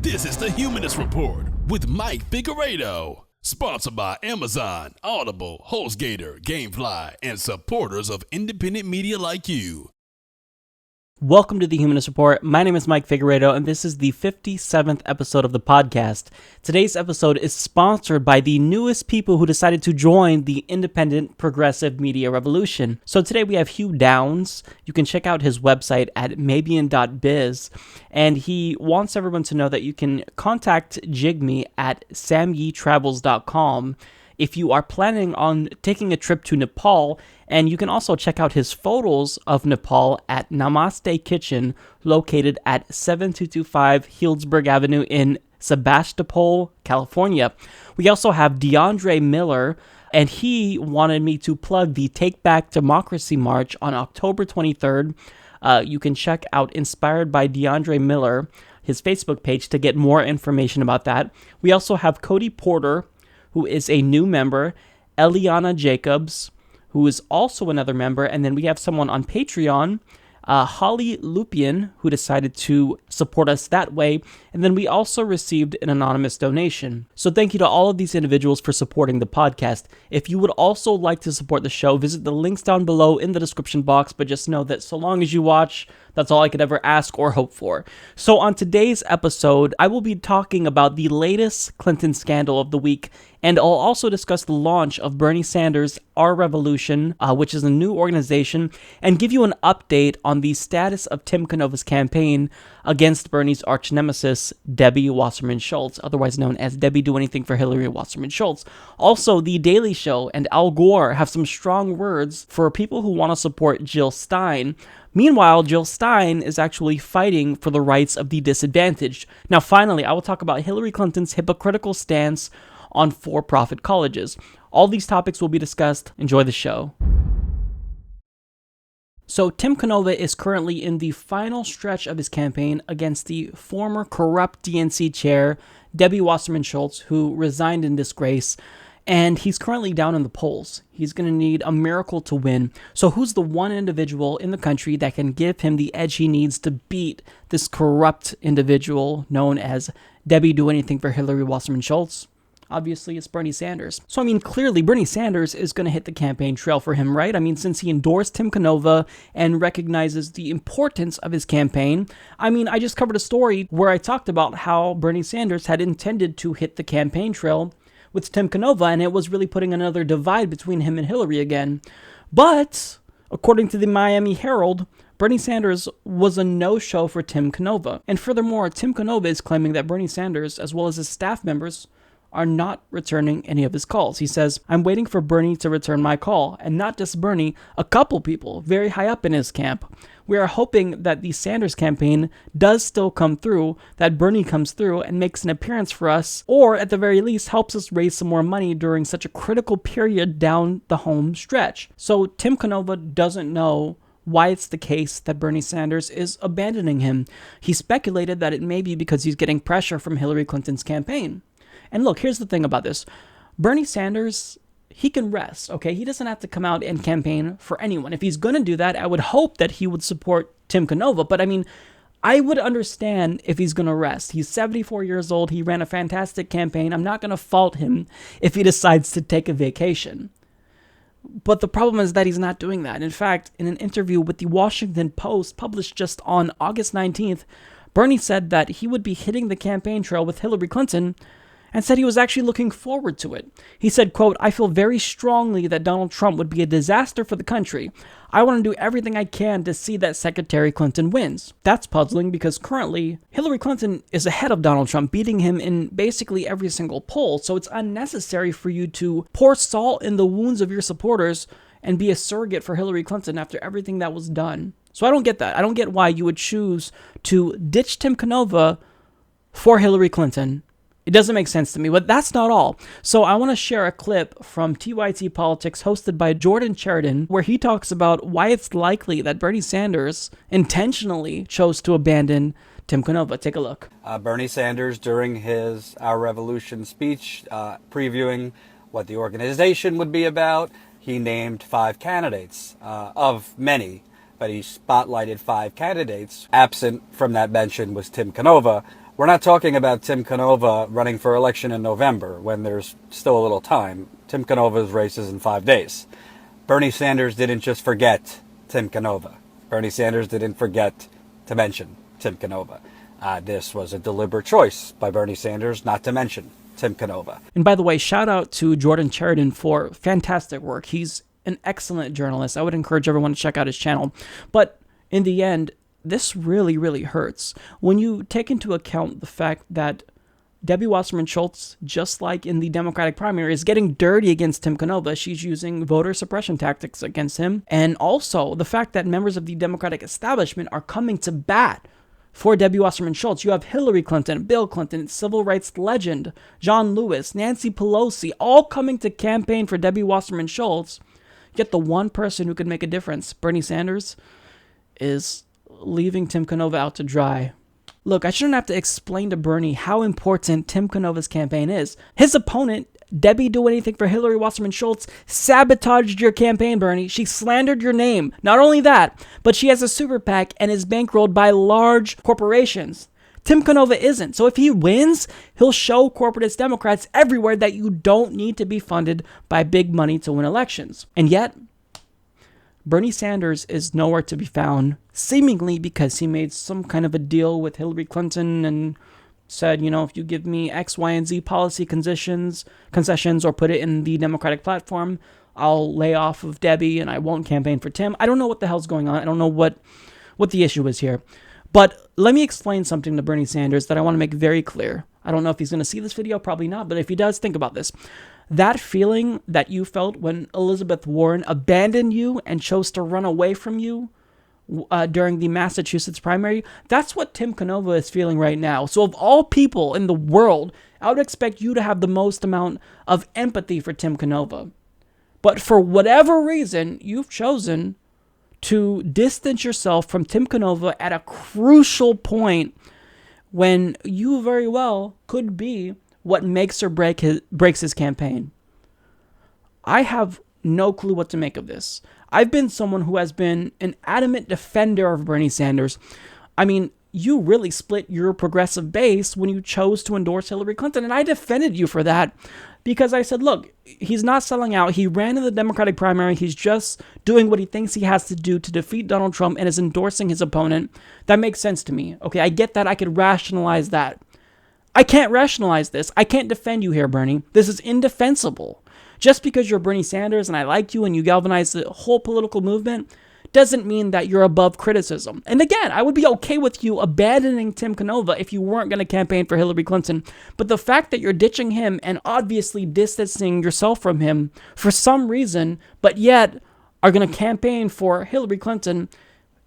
This is the Humanist Report with Mike Figueredo, sponsored by Amazon, Audible, HostGator, GameFly, and supporters of independent media like you. Welcome to the Humanist Report. My name is Mike Figueredo, and this is the 57th episode of the podcast. Today's episode is sponsored by the newest people who decided to join the independent progressive media revolution. So today we have Hugh Downs. You can check out his website at mabian.biz, and he wants everyone to know that you can contact Jigme at samyetravels.com if you are planning on taking a trip to Nepal, and you can also check out his photos of Nepal at Namaste Kitchen, located at 7225 Healdsburg Avenue in Sebastopol, California. We also have DeAndre Miller, and he wanted me to plug the Take Back Democracy March on October 23rd. You can check out Inspired by DeAndre Miller, his Facebook page, to get more information about that. We also have Cody Porter, who is a new member, Eliana Jacobs, who is also another member, and then we have someone on Patreon, Holly Lupian, who decided to support us that way, and then we also received an anonymous donation. So thank you to all of these individuals for supporting the podcast. If you would also like to support the show, visit the links down below in the description box, but just know that so long as you watch, that's all I could ever ask or hope for. So on today's episode, I will be talking about the latest Clinton scandal of the week, and I'll also discuss the launch of Bernie Sanders' Our Revolution, which is a new organization, and give you an update on the status of Tim Canova's campaign against Bernie's arch nemesis, Debbie Wasserman Schultz, otherwise known as Debbie Do Anything for Hillary Wasserman Schultz. Also, The Daily Show and Al Gore have some strong words for people who want to support Jill Stein. Meanwhile, Jill Stein is actually fighting for the rights of the disadvantaged. Now, finally, I will talk about Hillary Clinton's hypocritical stance on for-profit colleges. All these topics will be discussed. Enjoy the show. So, Tim Canova is currently in the final stretch of his campaign against the former corrupt DNC chair, Debbie Wasserman Schultz, who resigned in disgrace, and he's currently down in the polls. He's going to need a miracle to win. So who's the one individual in the country that can give him the edge he needs to beat this corrupt individual known as Debbie Do Anything for Hillary Wasserman Schultz? Obviously, it's Bernie Sanders. So, clearly, Bernie Sanders is going to hit the campaign trail for him, right? Since he endorsed Tim Canova and recognizes the importance of his campaign. I just covered a story where I talked about how Bernie Sanders had intended to hit the campaign trail with Tim Canova, and it was really putting another divide between him and Hillary again. But, according to the Miami Herald, Bernie Sanders was a no-show for Tim Canova. And furthermore, Tim Canova is claiming that Bernie Sanders, as well as his staff members, are not returning any of his calls. He says, "I'm waiting for Bernie to return my call," and not just Bernie, a couple people very high up in his camp. We are hoping that the Sanders campaign does still come through, that Bernie comes through and makes an appearance for us, or at the very least helps us raise some more money during such a critical period down the home stretch. So Tim Canova doesn't know why it's the case that Bernie Sanders is abandoning him. He speculated that it may be because he's getting pressure from Hillary Clinton's campaign. And look, here's the thing about this. Bernie Sanders, he can rest, okay? He doesn't have to come out and campaign for anyone. If he's going to do that, I would hope that he would support Tim Canova. But I would understand if he's going to rest. He's 74 years old. He ran a fantastic campaign. I'm not going to fault him if he decides to take a vacation. But the problem is that he's not doing that. In fact, in an interview with the Washington Post published just on August 19th, Bernie said that he would be hitting the campaign trail with Hillary Clinton and said he was actually looking forward to it. He said, quote, "I feel very strongly that Donald Trump would be a disaster for the country. I want to do everything I can to see that Secretary Clinton wins." That's puzzling because currently Hillary Clinton is ahead of Donald Trump, beating him in basically every single poll. So it's unnecessary for you to pour salt in the wounds of your supporters and be a surrogate for Hillary Clinton after everything that was done. So I don't get that. I don't get why you would choose to ditch Tim Canova for Hillary Clinton. It doesn't make sense to me, but that's not all. So I want to share a clip from TYT Politics hosted by Jordan Sheridan, where he talks about why it's likely that Bernie Sanders intentionally chose to abandon Tim Canova. Take a look. Bernie Sanders, during his Our Revolution speech, previewing what the organization would be about, he named 5 candidates of many, but he spotlighted 5 candidates. Absent from that mention was Tim Canova. We're not talking about Tim Canova running for election in November when there's still a little time. Tim Canova's race is in 5 days. Bernie Sanders didn't just forget Tim Canova. Bernie Sanders didn't forget to mention Tim Canova. This was a deliberate choice by Bernie Sanders not to mention Tim Canova. And by the way, shout out to Jordan Sheridan for fantastic work. He's an excellent journalist. I would encourage everyone to check out his channel. But in the end, this really, really hurts. When you take into account the fact that Debbie Wasserman Schultz, just like in the Democratic primary, is getting dirty against Tim Canova. She's using voter suppression tactics against him. And also the fact that members of the Democratic establishment are coming to bat for Debbie Wasserman Schultz. You have Hillary Clinton, Bill Clinton, civil rights legend, John Lewis, Nancy Pelosi, all coming to campaign for Debbie Wasserman Schultz. Yet the one person who could make a difference, Bernie Sanders, is leaving Tim Canova out to dry. Look, I shouldn't have to explain to Bernie how important Tim Canova's campaign is. His opponent, Debbie Do Anything for Hillary Wasserman Schultz, sabotaged your campaign, Bernie. She slandered your name. Not only that, but she has a super PAC and is bankrolled by large corporations. Tim Canova isn't. So if he wins, he'll show corporatist Democrats everywhere that you don't need to be funded by big money to win elections. And yet, Bernie Sanders is nowhere to be found, seemingly because he made some kind of a deal with Hillary Clinton and said, you know, if you give me X, Y, and Z policy concessions, or put it in the Democratic platform, I'll lay off of Debbie and I won't campaign for Tim. I don't know what the hell's going on. I don't know what the issue is here. But let me explain something to Bernie Sanders that I want to make very clear. I don't know if he's going to see this video, probably not, but if he does, think about this. That feeling that you felt when Elizabeth Warren abandoned you and chose to run away from you during the Massachusetts primary, that's what Tim Canova is feeling right now. So of all people in the world, I would expect you to have the most amount of empathy for Tim Canova. But for whatever reason, you've chosen to distance yourself from Tim Canova at a crucial point when you very well could be what makes or breaks his campaign. I have no clue what to make of this. I've been someone who has been an adamant defender of Bernie Sanders. I mean, you really split your progressive base when you chose to endorse Hillary Clinton, and I defended you for that because I said, look, he's not selling out. He ran in the Democratic primary. He's just doing what he thinks he has to do to defeat Donald Trump and is endorsing his opponent. That makes sense to me. Okay, I get that. I could rationalize that. I can't rationalize this. I can't defend you here, Bernie. This is indefensible. Just because you're Bernie Sanders and I like you and you galvanize the whole political movement doesn't mean that you're above criticism. And again, I would be okay with you abandoning Tim Canova if you weren't going to campaign for Hillary Clinton. But the fact that you're ditching him and obviously distancing yourself from him for some reason, but yet are going to campaign for Hillary Clinton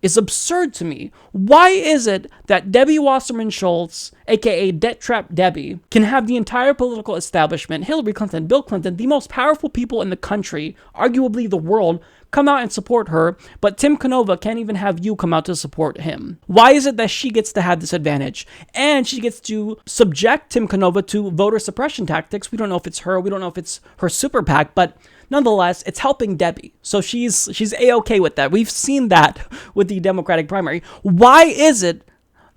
is absurd to me. Why is it that Debbie Wasserman Schultz, aka Debt Trap Debbie, can have the entire political establishment, Hillary Clinton, Bill Clinton, the most powerful people in the country, arguably the world, come out and support her, but Tim Canova can't even have you come out to support him? Why is it that she gets to have this advantage? And she gets to subject Tim Canova to voter suppression tactics. We don't know if it's her, we don't know if it's her super PAC, but nonetheless, it's helping Debbie. So she's A-okay with that. We've seen that with the Democratic primary. Why is it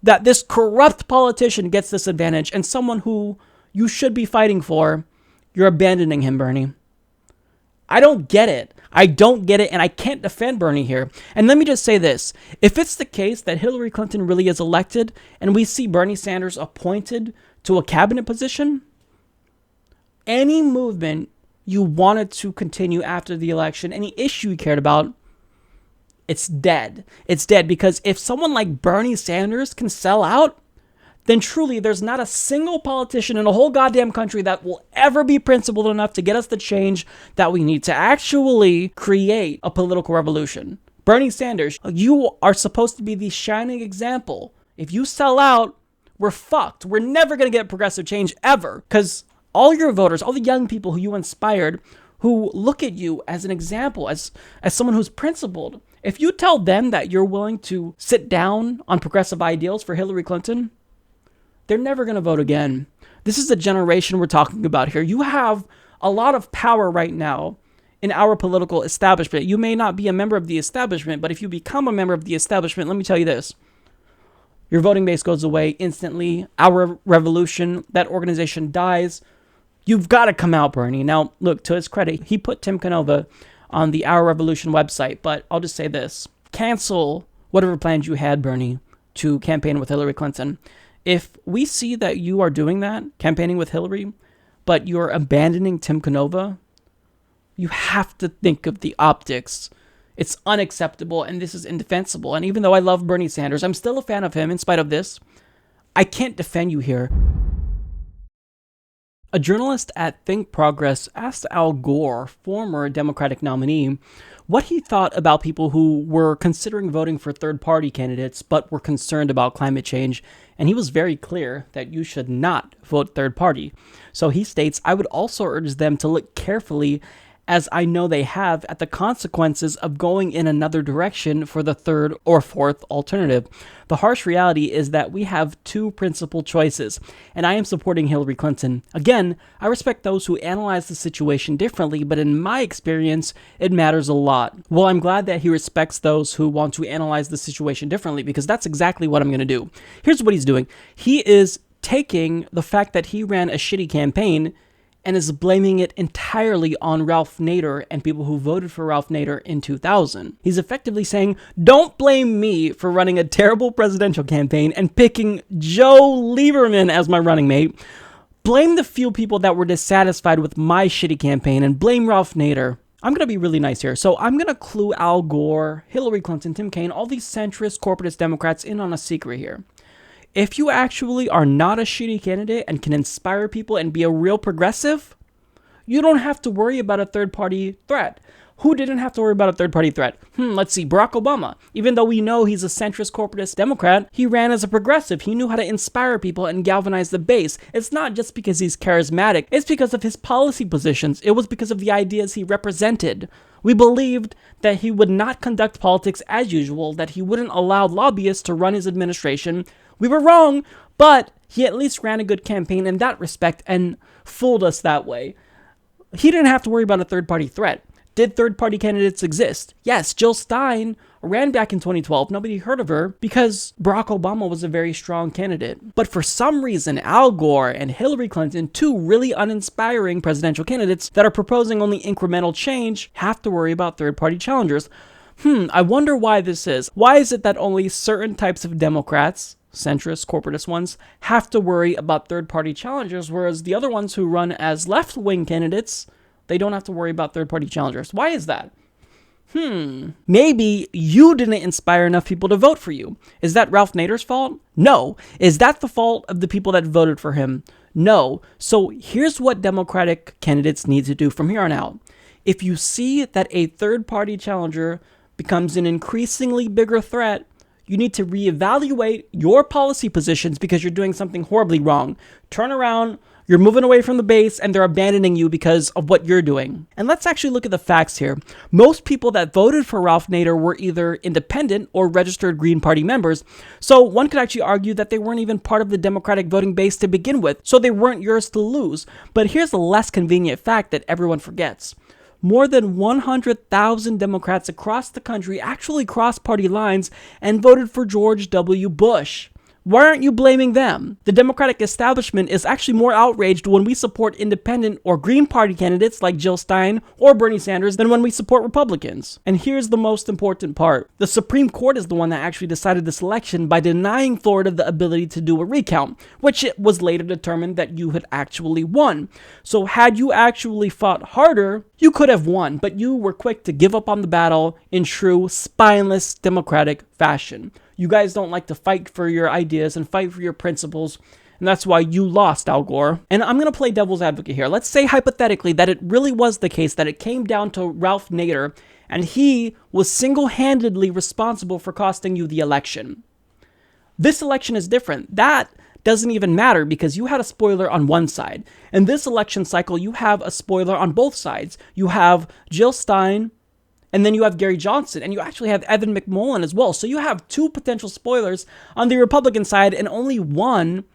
that this corrupt politician gets this advantage and someone who you should be fighting for, you're abandoning him, Bernie? I don't get it. I don't get it, and I can't defend Bernie here. And let me just say this. If it's the case that Hillary Clinton really is elected and we see Bernie Sanders appointed to a cabinet position, any movement you wanted to continue after the election, any issue you cared about, it's dead. It's dead because if someone like Bernie Sanders can sell out, then truly there's not a single politician in the whole goddamn country that will ever be principled enough to get us the change that we need to actually create a political revolution. Bernie Sanders, you are supposed to be the shining example. If you sell out, we're fucked. We're never going to get progressive change ever because all your voters, all the young people who you inspired, who look at you as an example, as someone who's principled, if you tell them that you're willing to sit down on progressive ideals for Hillary Clinton, they're never going to vote again. This is the generation we're talking about here. You have a lot of power right now in our political establishment. You may not be a member of the establishment, but if you become a member of the establishment, let me tell you this. Your voting base goes away instantly. Our revolution, that organization dies. You've got to come out, Bernie. Now, look, to his credit, he put Tim Canova on the Our Revolution website, but I'll just say this. Cancel whatever plans you had, Bernie, to campaign with Hillary Clinton. If we see that you are doing that, campaigning with Hillary, but you're abandoning Tim Canova, you have to think of the optics. It's unacceptable, and this is indefensible. And even though I love Bernie Sanders, I'm still a fan of him in spite of this. I can't defend you here. A journalist at Think Progress asked Al Gore, former Democratic nominee, what he thought about people who were considering voting for third-party candidates but were concerned about climate change, and he was very clear that you should not vote third-party. So he states, I would also urge them to look carefully, as I know they have, at the consequences of going in another direction for the third or fourth alternative. The harsh reality is that we have two principal choices, and I am supporting Hillary Clinton. Again, I respect those who analyze the situation differently, but in my experience, it matters a lot. Well, I'm glad that he respects those who want to analyze the situation differently, because that's exactly what I'm going to do. Here's what he's doing. He is taking the fact that he ran a shitty campaign and is blaming it entirely on Ralph Nader and people who voted for Ralph Nader in 2000. He's effectively saying, don't blame me for running a terrible presidential campaign and picking Joe Lieberman as my running mate. Blame the few people that were dissatisfied with my shitty campaign and blame Ralph Nader. I'm going to be really nice here. So I'm going to clue Al Gore, Hillary Clinton, Tim Kaine, all these centrist, corporatist Democrats in on a secret here. If you actually are not a shitty candidate and can inspire people and be a real progressive, you don't have to worry about a third-party threat. Who didn't have to worry about a third-party threat? Let's see, Barack Obama. Even though we know he's a centrist corporatist Democrat, he ran as a progressive. He knew how to inspire people and galvanize the base. It's not just because he's charismatic. It's because of his policy positions. It was because of the ideas he represented. We believed that he would not conduct politics as usual, that he wouldn't allow lobbyists to run his administration. We were wrong, but he at least ran a good campaign in that respect and fooled us that way. He didn't have to worry about a third-party threat. Did third-party candidates exist? Yes, Jill Stein ran back in 2012. Nobody heard of her because Barack Obama was a very strong candidate. But for some reason, Al Gore and Hillary Clinton, two really uninspiring presidential candidates that are proposing only incremental change, have to worry about third-party challengers. I wonder why this is. Why is it that only certain types of Democrats, centrist, corporatist ones, have to worry about third-party challengers, whereas the other ones who run as left-wing candidates, they don't have to worry about third-party challengers? Why is that? Maybe you didn't inspire enough people to vote for you. Is that Ralph Nader's fault? No. Is that the fault of the people that voted for him? No. So here's what Democratic candidates need to do from here on out. If you see that a third-party challenger becomes an increasingly bigger threat, you need to reevaluate your policy positions because you're doing something horribly wrong. Turn around, you're moving away from the base, and they're abandoning you because of what you're doing. And let's actually look at the facts here. Most people that voted for Ralph Nader were either independent or registered Green Party members, so one could actually argue that they weren't even part of the Democratic voting base to begin with, so they weren't yours to lose. But here's a less convenient fact that everyone forgets. More than 100,000 Democrats across the country actually crossed party lines and voted for George W. Bush. Why aren't you blaming them? The Democratic establishment is actually more outraged when we support independent or Green Party candidates like Jill Stein or Bernie Sanders than when we support Republicans. And here's the most important part. The Supreme Court is the one that actually decided this election by denying Florida the ability to do a recount, which it was later determined that you had actually won. So had you actually fought harder, you could have won, but you were quick to give up on the battle in true spineless Democratic fashion. You guys don't like to fight for your ideas and fight for your principles, and that's why you lost, Al Gore. And I'm going to play devil's advocate here. Let's say hypothetically that it really was the case that it came down to Ralph Nader, and he was single-handedly responsible for costing you the election. This election is different. That doesn't even matter because you had a spoiler on one side. In this election cycle, you have a spoiler on both sides. You have Jill Stein, and then you have Gary Johnson, and you actually have Evan McMullen as well. So you have two potential spoilers on the Republican side and only one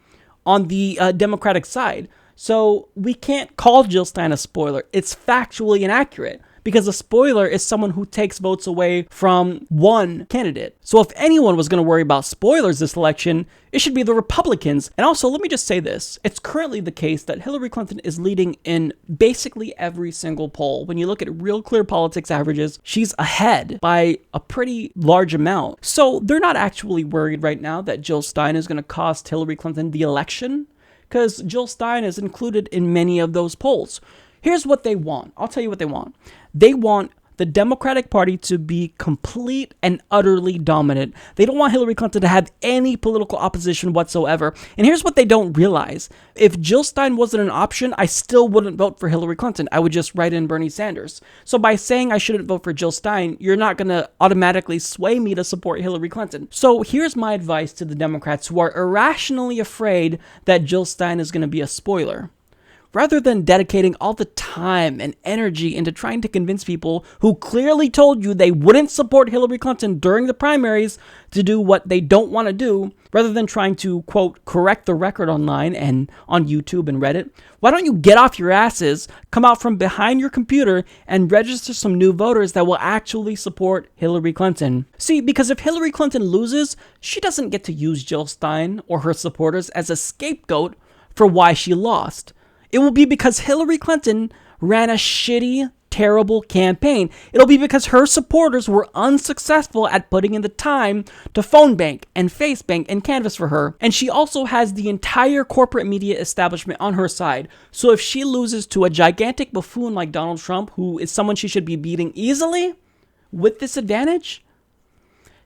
on the Democratic side. So we can't call Jill Stein a spoiler. It's factually inaccurate because a spoiler is someone who takes votes away from one candidate. So if anyone was going to worry about spoilers this election, it should be the Republicans. And also, let me just say this. It's currently the case that Hillary Clinton is leading in basically every single poll. When you look at real clear politics averages, she's ahead by a pretty large amount. So they're not actually worried right now that Jill Stein is going to cost Hillary Clinton the election, because Jill Stein is included in many of those polls. Here's what they want. I'll tell you what they want. They want the Democratic Party to be complete and utterly dominant. They don't want Hillary Clinton to have any political opposition whatsoever. And here's what they don't realize. If Jill Stein wasn't an option, I still wouldn't vote for Hillary Clinton. I would just write in Bernie Sanders. So by saying I shouldn't vote for Jill Stein, you're not going to automatically sway me to support Hillary Clinton. So here's my advice to the Democrats who are irrationally afraid that Jill Stein is going to be a spoiler. Rather than dedicating all the time and energy into trying to convince people who clearly told you they wouldn't support Hillary Clinton during the primaries to do what they don't want to do, rather than trying to, quote, correct the record online and on YouTube and Reddit, why don't you get off your asses, come out from behind your computer, and register some new voters that will actually support Hillary Clinton? See, because if Hillary Clinton loses, she doesn't get to use Jill Stein or her supporters as a scapegoat for why she lost. It will be because Hillary Clinton ran a shitty, terrible campaign. It'll be because her supporters were unsuccessful at putting in the time to phone bank and face bank and canvass for her. And she also has the entire corporate media establishment on her side. So if she loses to a gigantic buffoon like Donald Trump, who is someone she should be beating easily with this advantage,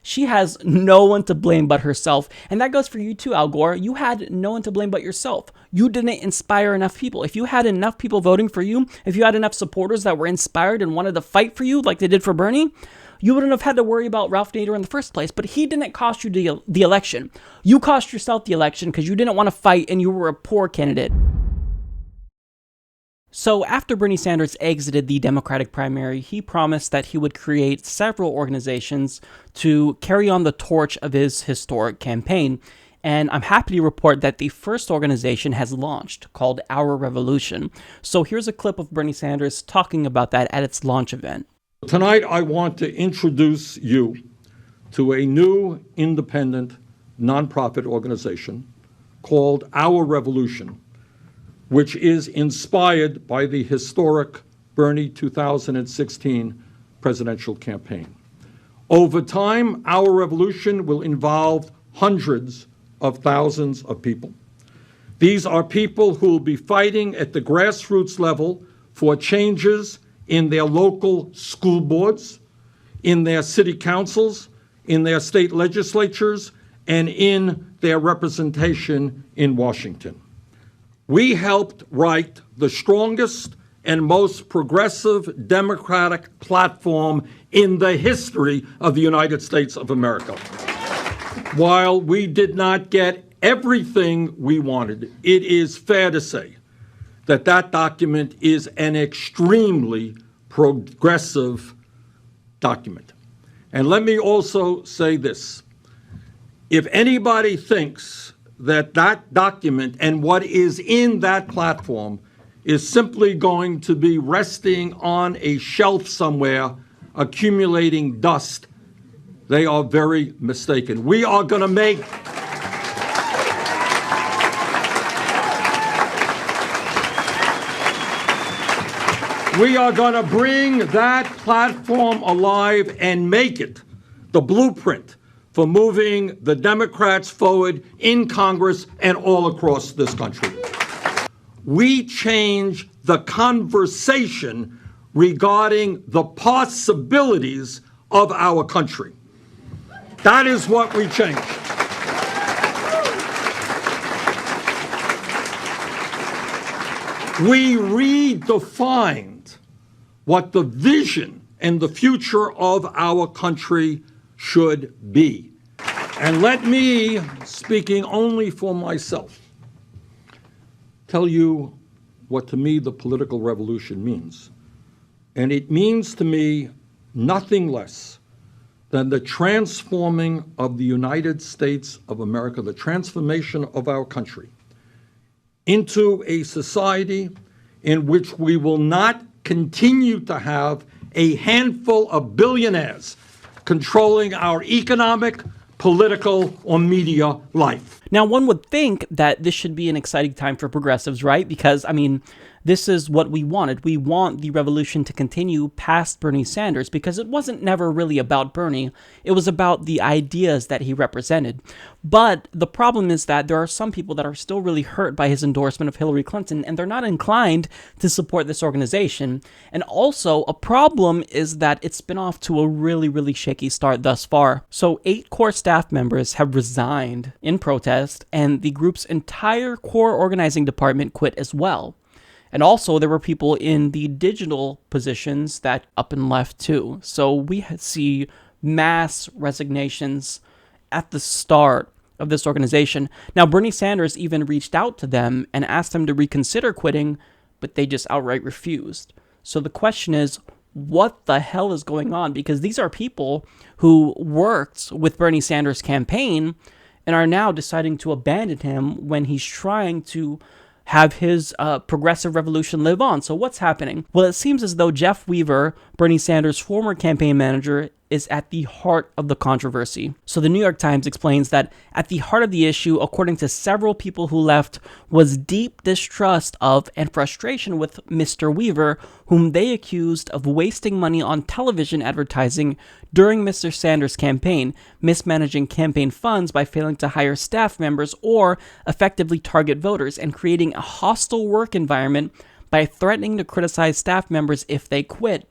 she has no one to blame but herself. And that goes for you too, Al Gore. You had no one to blame but yourself. You didn't inspire enough people. If you had enough people voting for you, if you had enough supporters that were inspired and wanted to fight for you like they did for Bernie, you wouldn't have had to worry about Ralph Nader in the first place. But he didn't cost you the election. You cost yourself the election because you didn't want to fight and you were a poor candidate. So after Bernie Sanders exited the Democratic primary, he promised that he would create several organizations to carry on the torch of his historic campaign. And I'm happy to report that the first organization has launched, called Our Revolution. So here's a clip of Bernie Sanders talking about that at its launch event. Tonight, I want to introduce you to a new independent nonprofit organization called Our Revolution, which is inspired by the historic Bernie 2016 presidential campaign. Over time, Our Revolution will involve hundreds of thousands of people. These are people who will be fighting at the grassroots level for changes in their local school boards, in their city councils, in their state legislatures, and in their representation in Washington. We helped write the strongest and most progressive democratic platform in the history of the United States of America. While we did not get everything we wanted, it is fair to say that that document is an extremely progressive document. And let me also say this. If anybody thinks that that document and what is in that platform is simply going to be resting on a shelf somewhere, accumulating dust, they are very mistaken. We are going to make bring that platform alive and make it the blueprint for moving the Democrats forward in Congress and all across this country. We change the conversation regarding the possibilities of our country. That is what we change. We redefined what the vision and the future of our country should be. And let me, speaking only for myself, tell you what to me the political revolution means. And it means to me nothing less than the transforming of the United States of America, the transformation of our country into a society in which we will not continue to have a handful of billionaires controlling our economic, political, or media life. Now, one would think that this should be an exciting time for progressives, right? Because, I mean, this is what we wanted. We want the revolution to continue past Bernie Sanders because it wasn't never really about Bernie. It was about the ideas that he represented. But the problem is that there are some people that are still really hurt by his endorsement of Hillary Clinton, and they're not inclined to support this organization. And also, a problem is that it's been off to a really, really shaky start thus far. So 8 core staff members have resigned in protest, and the group's entire core organizing department quit as well. And also, there were people in the digital positions that up and left too. So we see mass resignations at the start of this organization. Now, Bernie Sanders even reached out to them and asked them to reconsider quitting, but they just outright refused. So the question is, what the hell is going on? Because these are people who worked with Bernie Sanders' campaign and are now deciding to abandon him when he's trying to have his progressive revolution live on. So what's happening? Well, it seems as though Jeff Weaver, Bernie Sanders' former campaign manager, is at the heart of the controversy. So the New York Times explains that at the heart of the issue, according to several people who left, was deep distrust of and frustration with Mr. Weaver, whom they accused of wasting money on television advertising during Mr. Sanders' campaign, mismanaging campaign funds by failing to hire staff members or effectively target voters, and creating a hostile work environment by threatening to criticize staff members if they quit.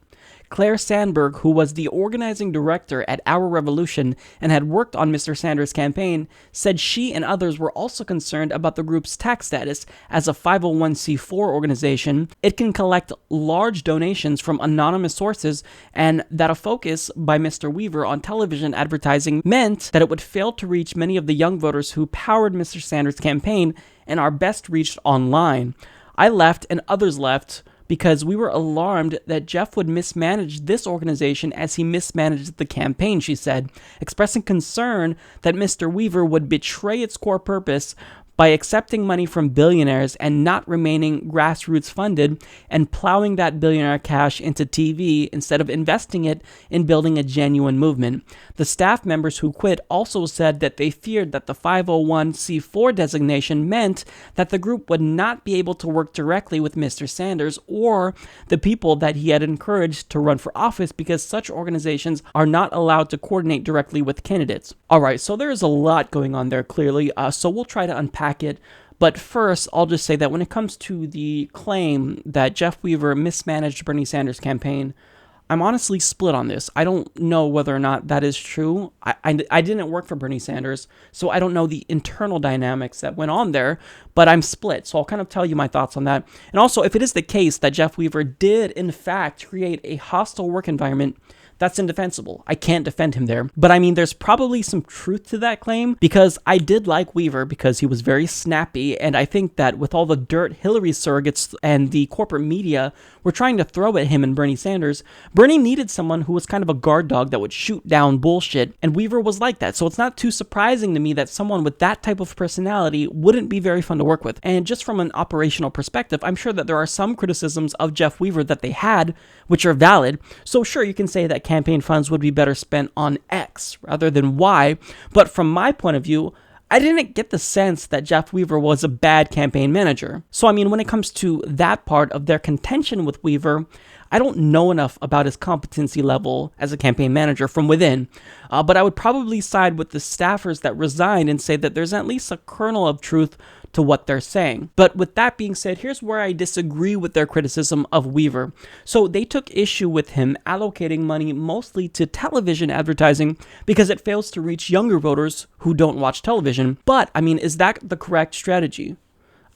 Claire Sandberg, who was the organizing director at Our Revolution and had worked on Mr. Sanders' campaign, said she and others were also concerned about the group's tax status. As a 501c4 organization, it can collect large donations from anonymous sources, and that a focus by Mr. Weaver on television advertising meant that it would fail to reach many of the young voters who powered Mr. Sanders' campaign and are best reached online. I left and others left because we were alarmed that Jeff would mismanage this organization as he mismanaged the campaign, she said, expressing concern that Mr. Weaver would betray its core purpose by accepting money from billionaires and not remaining grassroots funded and plowing that billionaire cash into TV instead of investing it in building a genuine movement. The staff members who quit also said that they feared that the 501c4 designation meant that the group would not be able to work directly with Mr. Sanders or the people that he had encouraged to run for office because such organizations are not allowed to coordinate directly with candidates. All right, so there's a lot going on there clearly, so we'll try to unpack it. But first, I'll just say that when it comes to the claim that Jeff Weaver mismanaged Bernie Sanders' campaign, I'm honestly split on this. I don't know whether or not that is true. I didn't work for Bernie Sanders, so I don't know the internal dynamics that went on there, but I'm split. So I'll kind of tell you my thoughts on that. And also, if it is the case that Jeff Weaver did, in fact, create a hostile work environment, that's indefensible. I can't defend him there. But I mean, there's probably some truth to that claim because I did like Weaver because he was very snappy. And I think that with all the dirt Hillary surrogates and the corporate media were trying to throw at him and Bernie Sanders, Bernie needed someone who was kind of a guard dog that would shoot down bullshit. And Weaver was like that. So it's not too surprising to me that someone with that type of personality wouldn't be very fun to work with. And just from an operational perspective, I'm sure that there are some criticisms of Jeff Weaver that they had, which are valid. So sure, you can say that campaign funds would be better spent on X rather than Y, but from my point of view, I didn't get the sense that Jeff Weaver was a bad campaign manager. So I mean, when it comes to that part of their contention with Weaver, I don't know enough about his competency level as a campaign manager from within, but I would probably side with the staffers that resigned and say that there's at least a kernel of truth to what they're saying. But with that being said, here's where I disagree with their criticism of Weaver. So they took issue with him allocating money mostly to television advertising because it fails to reach younger voters who don't watch television. But, I mean, is that the correct strategy?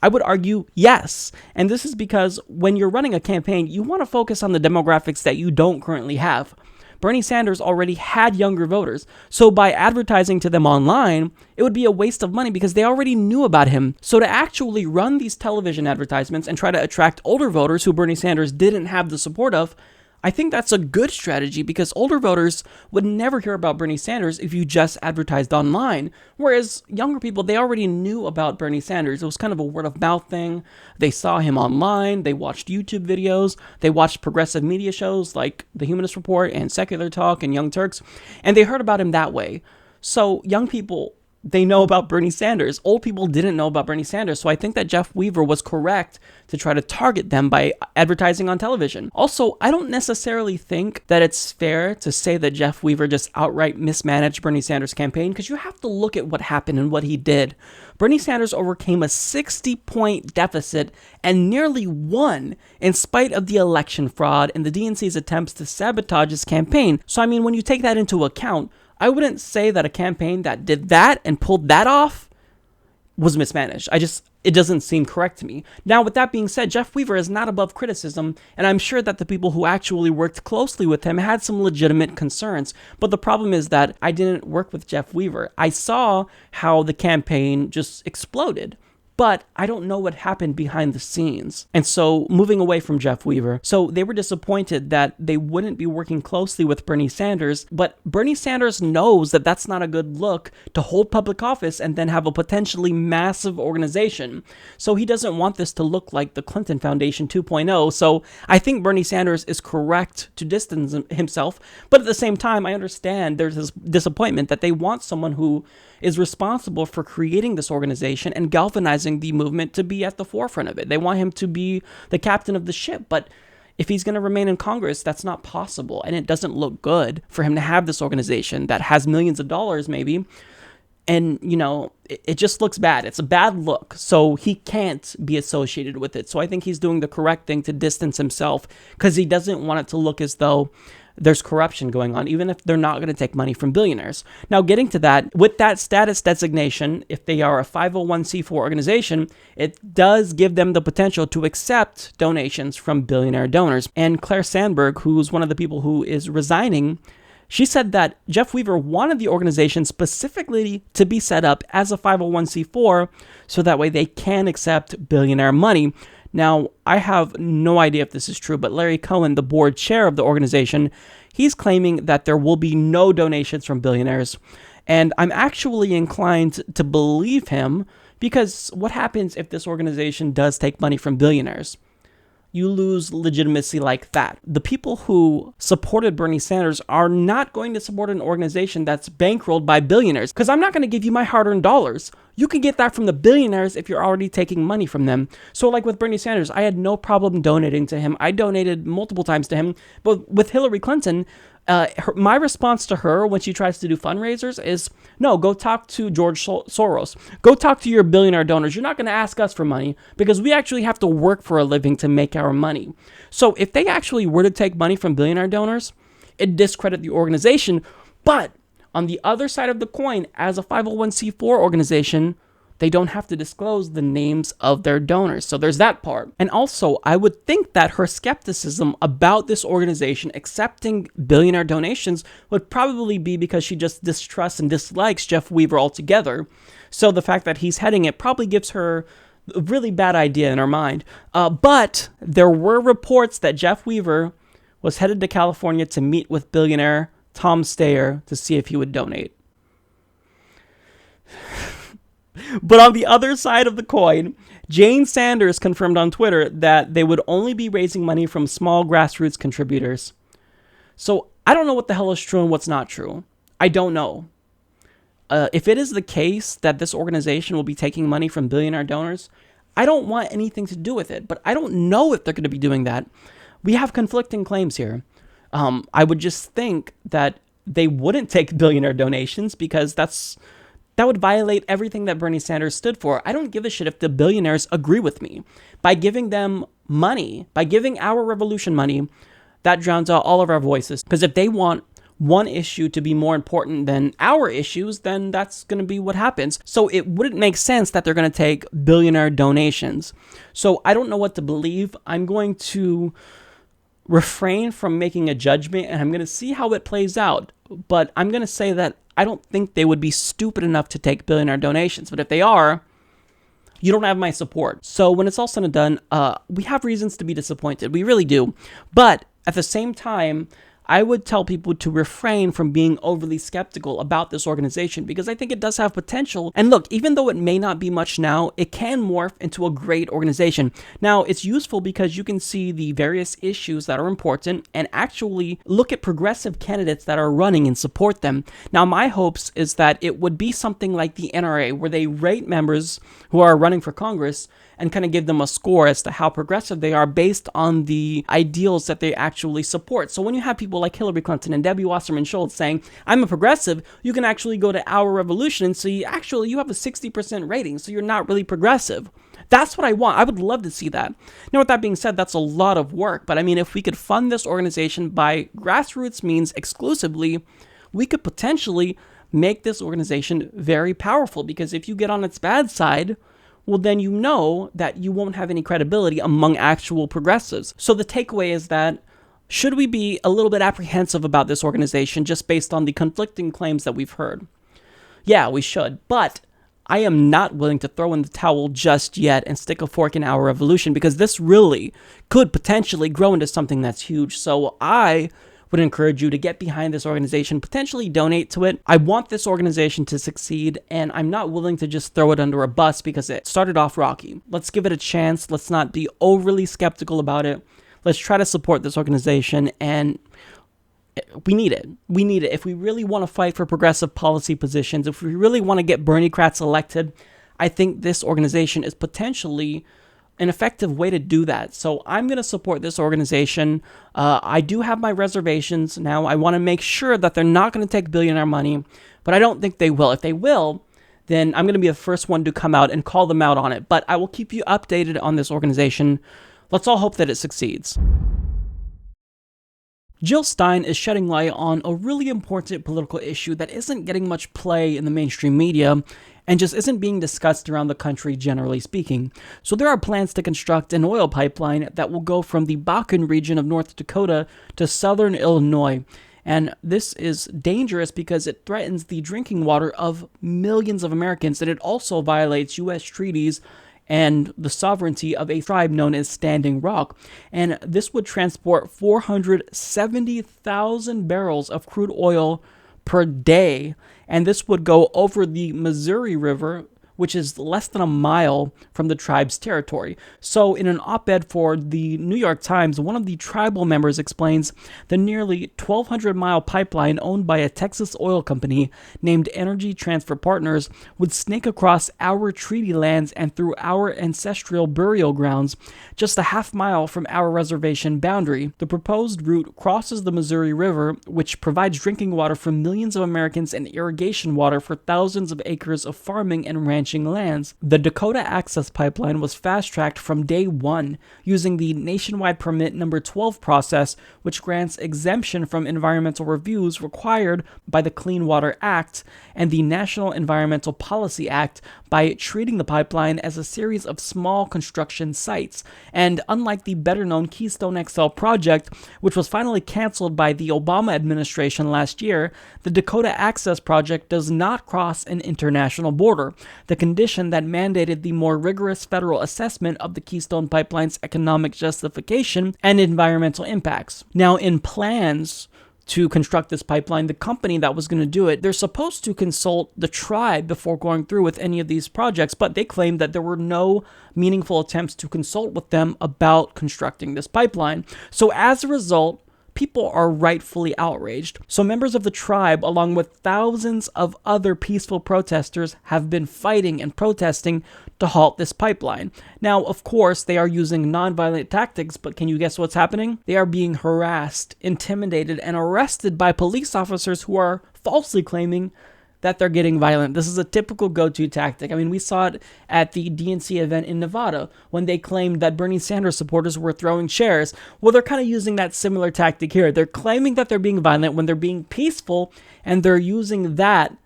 I would argue yes. And this is because when you're running a campaign, you want to focus on the demographics that you don't currently have. Bernie Sanders already had younger voters, so by advertising to them online, it would be a waste of money because they already knew about him. So to actually run these television advertisements and try to attract older voters who Bernie Sanders didn't have the support of, I think that's a good strategy because older voters would never hear about Bernie Sanders if you just advertised online. Whereas younger people, they already knew about Bernie Sanders. It was kind of a word of mouth thing. They saw him online. They watched YouTube videos. They watched progressive media shows like The Humanist Report and Secular Talk and Young Turks. And they heard about him that way. So young people, they know about Bernie Sanders. Old people didn't know about Bernie Sanders. So I think that Jeff Weaver was correct to try to target them by advertising on television. Also, I don't necessarily think that it's fair to say that Jeff Weaver just outright mismanaged Bernie Sanders' campaign, because you have to look at what happened and what he did. Bernie Sanders overcame a 60-point deficit and nearly won in spite of the election fraud and the DNC's attempts to sabotage his campaign. So I mean, when you take that into account, I wouldn't say that a campaign that did that and pulled that off was mismanaged. It doesn't seem correct to me. Now, with that being said, Jeff Weaver is not above criticism, and I'm sure that the people who actually worked closely with him had some legitimate concerns. But the problem is that I didn't work with Jeff Weaver. I saw how the campaign just exploded, but I don't know what happened behind the scenes. And so, moving away from Jeff Weaver, so they were disappointed that they wouldn't be working closely with Bernie Sanders, but Bernie Sanders knows that that's not a good look to hold public office and then have a potentially massive organization. So he doesn't want this to look like the Clinton Foundation 2.0. So I think Bernie Sanders is correct to distance himself, but at the same time, I understand there's this disappointment that they want someone who is responsible for creating this organization and galvanizing the movement to be at the forefront of it. They want him to be the captain of the ship, but if he's going to remain in Congress, that's not possible, and it doesn't look good for him to have this organization that has millions of dollars maybe, and, you know, it just looks bad. It's a bad look, so he can't be associated with it. So I think he's doing the correct thing to distance himself because he doesn't want it to look as though there's corruption going on, even if they're not going to take money from billionaires. Now, getting to that, with that status designation, if they are a 501c4 organization, it does give them the potential to accept donations from billionaire donors. And Claire Sandberg, who's one of the people who is resigning, she said that Jeff Weaver wanted the organization specifically to be set up as a 501c4 so that way they can accept billionaire money. Now, I have no idea if this is true, but Larry Cohen, the board chair of the organization, he's claiming that there will be no donations from billionaires. And I'm actually inclined to believe him, because what happens if this organization does take money from billionaires? You lose legitimacy like that. The people who supported Bernie Sanders are not going to support an organization that's bankrolled by billionaires, because I'm not going to give you my hard-earned dollars. You can get that from the billionaires if you're already taking money from them. So like with Bernie Sanders, I had no problem donating to him. I donated multiple times to him. But with Hillary Clinton, my response to her when she tries to do fundraisers is, no, go talk to George Soros. Go talk to your billionaire donors. You're not going to ask us for money because we actually have to work for a living to make our money. So if they actually were to take money from billionaire donors, it discredit the organization. But on the other side of the coin, as a 501c4 organization, they don't have to disclose the names of their donors. So there's that part. And also, I would think that her skepticism about this organization accepting billionaire donations would probably be because she just distrusts and dislikes Jeff Weaver altogether. So the fact that he's heading it probably gives her a really bad idea in her mind. But there were reports that Jeff Weaver was headed to California to meet with billionaire Tom Steyer to see if he would donate. But on the other side of the coin, Jane Sanders confirmed on Twitter that they would only be raising money from small grassroots contributors. So I don't know what the hell is true and what's not true. I don't know. If it is the case that this organization will be taking money from billionaire donors, I don't want anything to do with it. But I don't know if they're going to be doing that. We have conflicting claims here. I would just think that they wouldn't take billionaire donations because that would violate everything that Bernie Sanders stood for. I don't give a shit if the billionaires agree with me. By giving them money, by giving our revolution money, that drowns out all of our voices. Because if they want one issue to be more important than our issues, then that's going to be what happens. So it wouldn't make sense that they're going to take billionaire donations. So I don't know what to believe. I'm going to refrain from making a judgment, and I'm going to see how it plays out. But I'm going to say that I don't think they would be stupid enough to take billionaire donations. But if they are, you don't have my support. So when it's all said and done, we have reasons to be disappointed. We really do. But At the same time, I would tell people to refrain from being overly skeptical about this organization because I think it does have potential. And look, even though it may not be much now, it can morph into a great organization. Now, it's useful because you can see the various issues that are important and actually look at progressive candidates that are running and support them. Now, my hopes is that it would be something like the NRA, where they rate members who are running for Congress and kind of give them a score as to how progressive they are based on the ideals that they actually support. So when you have people like Hillary Clinton and Debbie Wasserman Schultz saying, I'm a progressive, you can actually go to Our Revolution and see, actually, you have a 60% rating, so you're not really progressive. That's what I want. I would love to see that. Now, with that being said, that's a lot of work. But I mean, if we could fund this organization by grassroots means exclusively, we could potentially make this organization very powerful. Because if you get on its bad side, well, then you know that you won't have any credibility among actual progressives. So the takeaway is that, should we be a little bit apprehensive about this organization just based on the conflicting claims that we've heard? Yeah, we should. But I am not willing to throw in the towel just yet and stick a fork in Our Revolution, because this really could potentially grow into something that's huge. So I would encourage you to get behind this organization, potentially donate to it. I want this organization to succeed, and I'm not willing to just throw it under a bus because it started off rocky. Let's give it a chance. Let's not be overly skeptical about it. Let's try to support this organization, and we need it. We need it. If we really want to fight for progressive policy positions, if we really want to get Bernie-crats elected, I think this organization is potentially an effective way to do that. So I'm going to support this organization. I do have my reservations. Now, I want to make sure that they're not going to take billionaire money, but I don't think they will. If they will, then I'm going to be the first one to come out and call them out on it. But I will keep you updated on this organization. Let's all hope that it succeeds. Jill Stein is shedding light on a really important political issue that isn't getting much play in the mainstream media and just isn't being discussed around the country, generally speaking. So there are plans to construct an oil pipeline that will go from the Bakken region of North Dakota to southern Illinois. And this is dangerous because it threatens the drinking water of millions of Americans, and it also violates U.S. treaties and the sovereignty of a tribe known as Standing Rock. And this would transport 470,000 barrels of crude oil per day, and this would go over the Missouri River, which is less than a mile from the tribe's territory. So in an op-ed for the New York Times, one of the tribal members explains the nearly 1,200-mile pipeline owned by a Texas oil company named Energy Transfer Partners would snake across our treaty lands and through our ancestral burial grounds, just a half mile from our reservation boundary. The proposed route crosses the Missouri River, which provides drinking water for millions of Americans and irrigation water for thousands of acres of farming and ranching lands. The Dakota Access Pipeline was fast-tracked from day one using the nationwide permit number 12 process, which grants exemption from environmental reviews required by the Clean Water Act and the National Environmental Policy Act by treating the pipeline as a series of small construction sites. And unlike the better-known Keystone XL project, which was finally canceled by the Obama administration last year, the Dakota Access Project does not cross an international border, the condition that mandated the more rigorous federal assessment of the Keystone Pipeline's economic justification and environmental impacts. Now, in plans to construct this pipeline, the company that was going to do it, they're supposed to consult the tribe before going through with any of these projects, but they claimed that there were no meaningful attempts to consult with them about constructing this pipeline. So as a result, people are rightfully outraged. So members of the tribe, along with thousands of other peaceful protesters, have been fighting and protesting to halt this pipeline. Now, of course, they are using nonviolent tactics, but can you guess what's happening? They are being harassed, intimidated, and arrested by police officers who are falsely claiming that they're getting violent. This is a typical go-to tactic. I mean, we saw it at the DNC event in Nevada when they claimed that Bernie Sanders supporters were throwing chairs. Well, they're kind of using that similar tactic here. They're claiming that they're being violent when they're being peaceful, and they're using that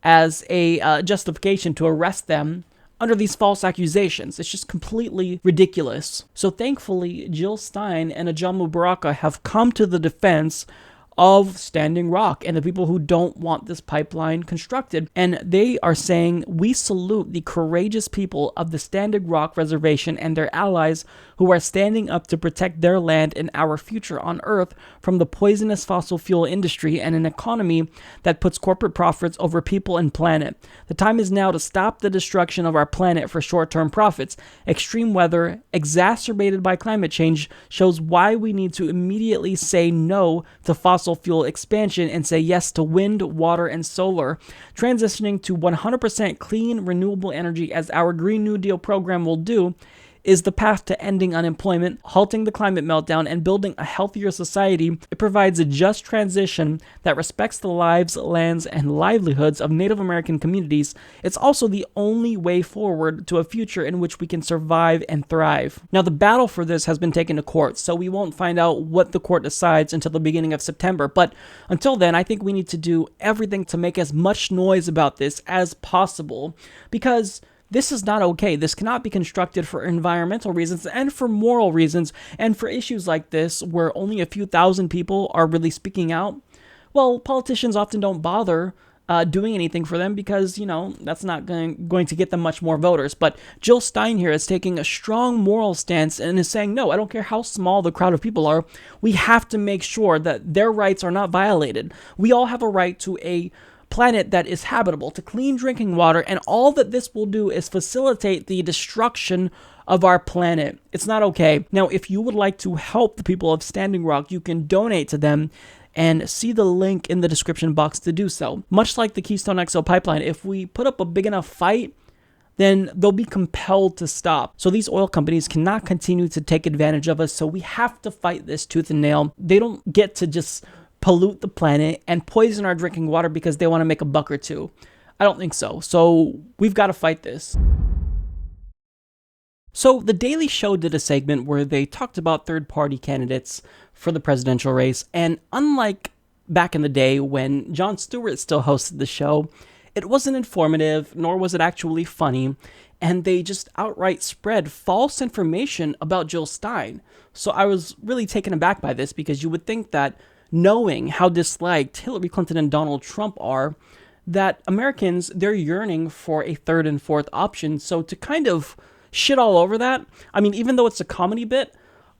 as a justification to arrest them under these false accusations. It's just completely ridiculous. So thankfully, Jill Stein and Ajamu Baraka have come to the defense of Standing Rock and the people who don't want this pipeline constructed. And they are saying, we salute the courageous people of the Standing Rock Reservation and their allies who are standing up to protect their land and our future on Earth from the poisonous fossil fuel industry and an economy that puts corporate profits over people and planet. The time is now to stop the destruction of our planet for short-term profits. Extreme weather, exacerbated by climate change, shows why we need to immediately say no to fossil fuel expansion and say yes to wind, water, and solar. Transitioning to 100% clean, renewable energy, as our Green New Deal program will do, is the path to ending unemployment, halting the climate meltdown, and building a healthier society. It provides a just transition that respects the lives, lands, and livelihoods of Native American communities. It's also the only way forward to a future in which we can survive and thrive. Now, the battle for this has been taken to court, so we won't find out what the court decides until the beginning of September. But until then, I think we need to do everything to make as much noise about this as possible, because this is not okay. This cannot be constructed for environmental reasons and for moral reasons, and for issues like this where only a few thousand people are really speaking out. Well, politicians often don't bother doing anything for them because, that's not going to get them much more voters. But Jill Stein here is taking a strong moral stance and is saying, no, I don't care how small the crowd of people are. We have to make sure that their rights are not violated. We all have a right to a planet that is habitable, to clean drinking water, and all that this will do is facilitate the destruction of our planet. It's not okay. Now, if you would like to help the people of Standing Rock, you can donate to them and see the link in the description box to do so. Much like the Keystone XL pipeline, if we put up a big enough fight, then they'll be compelled to stop. So these oil companies cannot continue to take advantage of us, so we have to fight this tooth and nail. They don't get to just pollute the planet and poison our drinking water because they want to make a buck or two. I don't think so. So we've got to fight this. So The Daily Show did a segment where they talked about third-party candidates for the presidential race, and unlike back in the day when Jon Stewart still hosted the show, it wasn't informative, nor was it actually funny, and they just outright spread false information about Jill Stein. So I was really taken aback by this, because you would think that knowing how disliked Hillary Clinton and Donald Trump are, that Americans, they're yearning for a third and fourth option. So to kind of shit all over that, I mean, even though it's a comedy bit,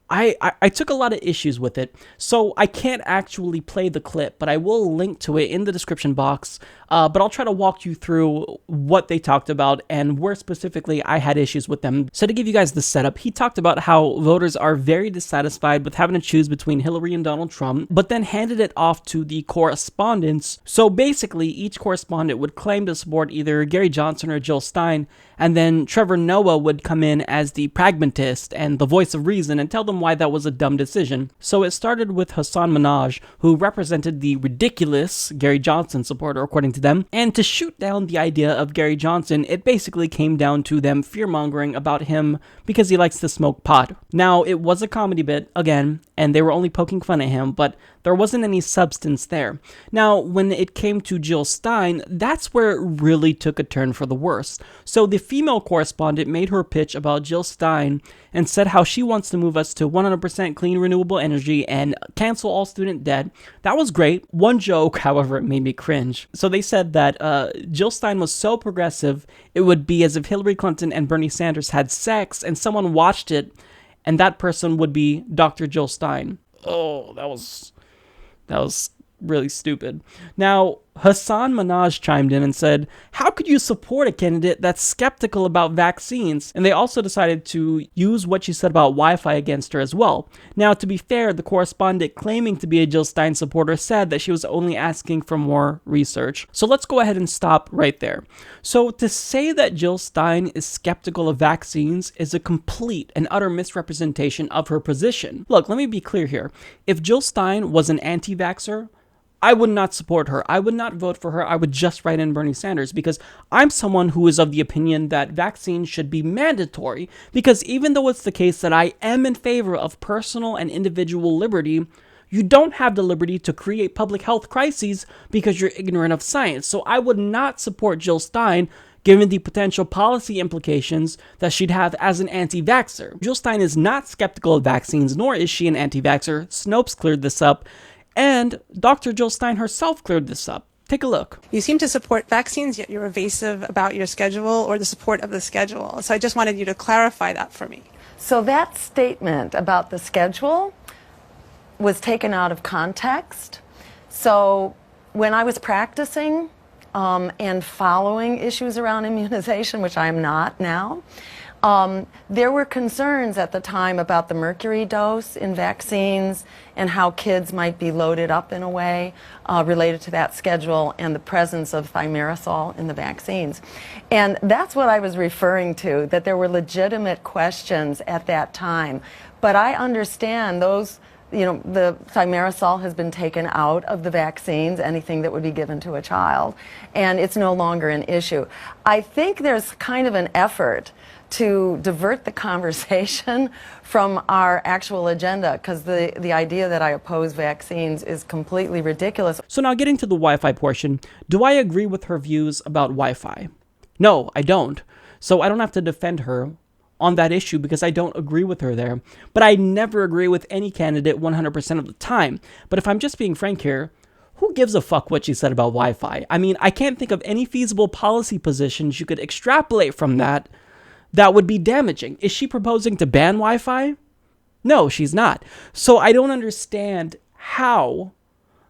I took a lot of issues with it, so I can't actually play the clip, but I will link to it in the description box, but I'll try to walk you through what they talked about and where specifically I had issues with them. So to give you guys the setup, he talked about how voters are very dissatisfied with having to choose between Hillary and Donald Trump, but then handed it off to the correspondents. So basically, each correspondent would claim to support either Gary Johnson or Jill Stein, and then Trevor Noah would come in as the pragmatist and the voice of reason and tell them why that was a dumb decision. So it started with Hassan Minhaj, who represented the ridiculous Gary Johnson supporter, according to them, and to shoot down the idea of Gary Johnson, it basically came down to them fear-mongering about him because he likes to smoke pot. Now, it was a comedy bit, again, and they were only poking fun at him, but there wasn't any substance there. Now, when it came to Jill Stein, that's where it really took a turn for the worse. So the female correspondent made her pitch about Jill Stein and said how she wants to move us to 100% clean renewable energy and cancel all student debt. That was great. One joke, however, made me cringe. So they said that Jill Stein was so progressive, it would be as if Hillary Clinton and Bernie Sanders had sex and someone watched it, and that person would be Dr. Jill Stein. Oh, that was really stupid. Now, Hassan Minhaj chimed in and said, how could you support a candidate that's skeptical about vaccines? And they also decided to use what she said about Wi-Fi against her as well. Now, to be fair, the correspondent claiming to be a Jill Stein supporter said that she was only asking for more research. So let's go ahead and stop right there. So to say that Jill Stein is skeptical of vaccines is a complete and utter misrepresentation of her position. Look, let me be clear here. If Jill Stein was an anti-vaxxer, I would not support her. I would not vote for her. I would just write in Bernie Sanders, because I'm someone who is of the opinion that vaccines should be mandatory, because even though it's the case that I am in favor of personal and individual liberty, you don't have the liberty to create public health crises because you're ignorant of science. So I would not support Jill Stein given the potential policy implications that she'd have as an anti-vaxxer. Jill Stein is not skeptical of vaccines, nor is she an anti-vaxxer. Snopes cleared this up. And Dr. Jill Stein herself cleared this up. Take a look. You seem to support vaccines, yet you're evasive about your schedule or the support of the schedule. So I just wanted you to clarify that for me. So that statement about the schedule was taken out of context. So when I was practicing and following issues around immunization, which I am not now, there were concerns at the time about the mercury dose in vaccines and how kids might be loaded up in a way related to that schedule and the presence of thimerosal in the vaccines. And that's what I was referring to, that there were legitimate questions at that time. But I understand those, the thimerosal has been taken out of the vaccines, anything that would be given to a child, and it's no longer an issue. I think there's kind of an effort to divert the conversation from our actual agenda, because the idea that I oppose vaccines is completely ridiculous. So now getting to the Wi-Fi portion, do I agree with her views about Wi-Fi? No, I don't. So I don't have to defend her on that issue because I don't agree with her there. But I never agree with any candidate 100% of the time. But if I'm just being frank here, who gives a fuck what she said about Wi-Fi? I mean, I can't think of any feasible policy positions you could extrapolate from that would be damaging. Is she proposing to ban Wi-Fi? No, she's not. So I don't understand how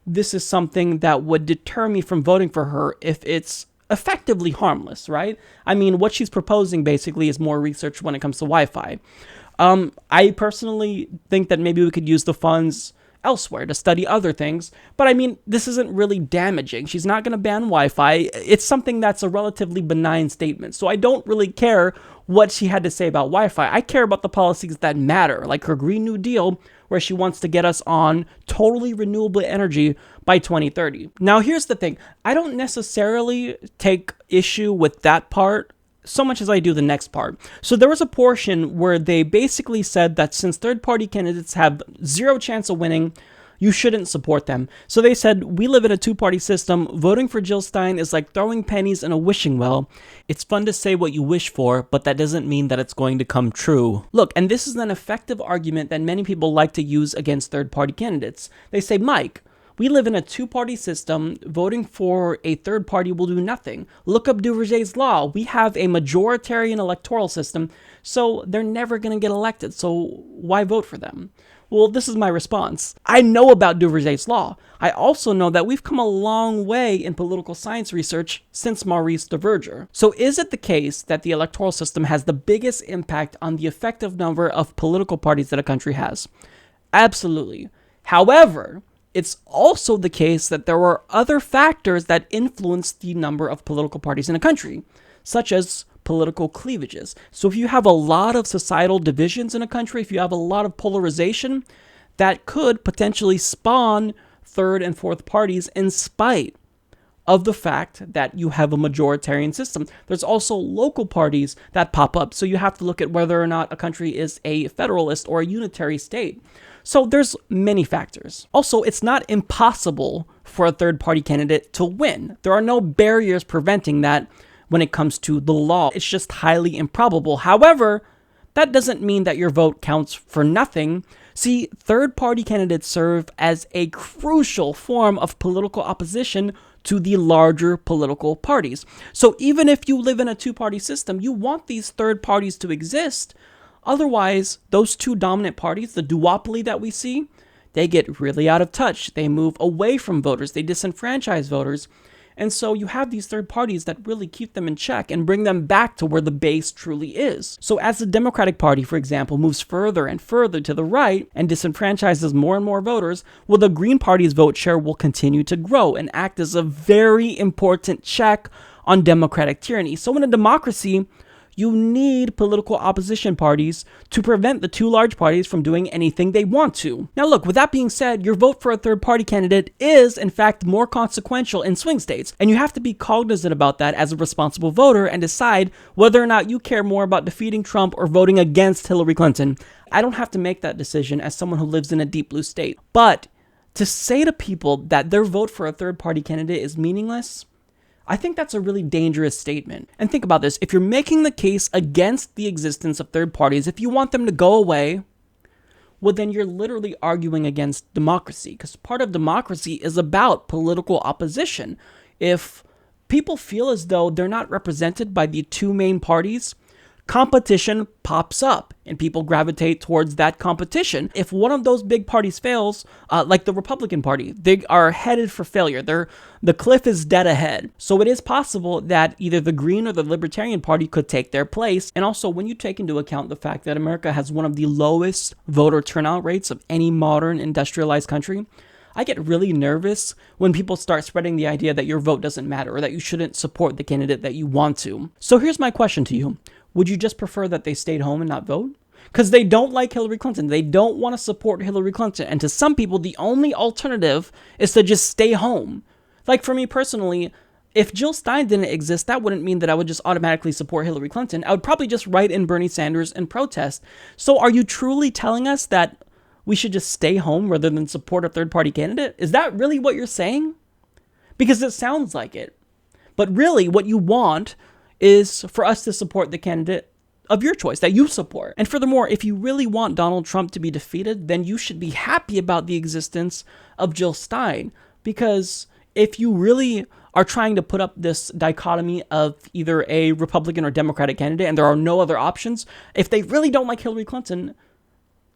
this is something that would deter me from voting for her if it's effectively harmless, right? I mean, what she's proposing basically is more research when it comes to Wi-Fi. I personally think that maybe we could use the funds elsewhere to study other things, but I mean, this isn't really damaging. She's not going to ban Wi-Fi. It's something that's a relatively benign statement, so I don't really care what she had to say about Wi-Fi. I care about the policies that matter, like her Green New Deal, where she wants to get us on totally renewable energy by 2030. Now, here's the thing. I don't necessarily take issue with that part so much as I do the next part. So there was a portion where they basically said that since third-party candidates have zero chance of winning, you shouldn't support them. So they said, we live in a two-party system. Voting for Jill Stein is like throwing pennies in a wishing well. It's fun to say what you wish for, but that doesn't mean that it's going to come true. Look, and this is an effective argument that many people like to use against third-party candidates. They say, Mike, we live in a two-party system. Voting for a third party will do nothing. Look up Duverger's law. We have a majoritarian electoral system, so they're never going to get elected. So why vote for them? Well, this is my response. I know about Duverger's law. I also know that we've come a long way in political science research since Maurice Duverger. So is it the case that the electoral system has the biggest impact on the effective number of political parties that a country has? Absolutely. However, it's also the case that there are other factors that influence the number of political parties in a country, such as political cleavages. So if you have a lot of societal divisions in a country, if you have a lot of polarization, that could potentially spawn third and fourth parties in spite of the fact that you have a majoritarian system. There's also local parties that pop up, so you have to look at whether or not a country is a federalist or a unitary state. So there's many factors. Also, it's not impossible for a third-party candidate to win. There are no barriers preventing that when it comes to the law. It's just highly improbable. However, that doesn't mean that your vote counts for nothing. See, third-party candidates serve as a crucial form of political opposition to the larger political parties. So even if you live in a two-party system, you want these third parties to exist. Otherwise, those two dominant parties, the duopoly that we see, they get really out of touch. They move away from voters. They disenfranchise voters. And so you have these third parties that really keep them in check and bring them back to where the base truly is. So as the Democratic Party, for example, moves further and further to the right and disenfranchises more and more voters, well, the Green Party's vote share will continue to grow and act as a very important check on democratic tyranny. So in a democracy, you need political opposition parties to prevent the two large parties from doing anything they want to. Now look, with that being said, your vote for a third-party candidate is, in fact, more consequential in swing states, and you have to be cognizant about that as a responsible voter and decide whether or not you care more about defeating Trump or voting against Hillary Clinton. I don't have to make that decision as someone who lives in a deep blue state. But to say to people that their vote for a third-party candidate is meaningless, I think that's a really dangerous statement. And think about this. If you're making the case against the existence of third parties, if you want them to go away, well, then you're literally arguing against democracy, because part of democracy is about political opposition. If people feel as though they're not represented by the two main parties, competition pops up and people gravitate towards that competition. If one of those big parties fails, like the Republican Party, they are headed for failure. The cliff is dead ahead. So it is possible that either the Green or the Libertarian Party could take their place. And also, when you take into account the fact that America has one of the lowest voter turnout rates of any modern industrialized country, I get really nervous when people start spreading the idea that your vote doesn't matter or that you shouldn't support the candidate that you want to. So here's my question to you. Would you just prefer that they stayed home and not vote? Because they don't like Hillary Clinton. They don't want to support Hillary Clinton. And to some people, the only alternative is to just stay home. Like for me personally, if Jill Stein didn't exist, that wouldn't mean that I would just automatically support Hillary Clinton. I would probably just write in Bernie Sanders and protest. So are you truly telling us that we should just stay home rather than support a third-party candidate? Is that really what you're saying? Because it sounds like it. But really, what you want is for us to support the candidate of your choice, that you support. And furthermore, if you really want Donald Trump to be defeated, then you should be happy about the existence of Jill Stein. Because if you really are trying to put up this dichotomy of either a Republican or Democratic candidate, and there are no other options, if they really don't like Hillary Clinton,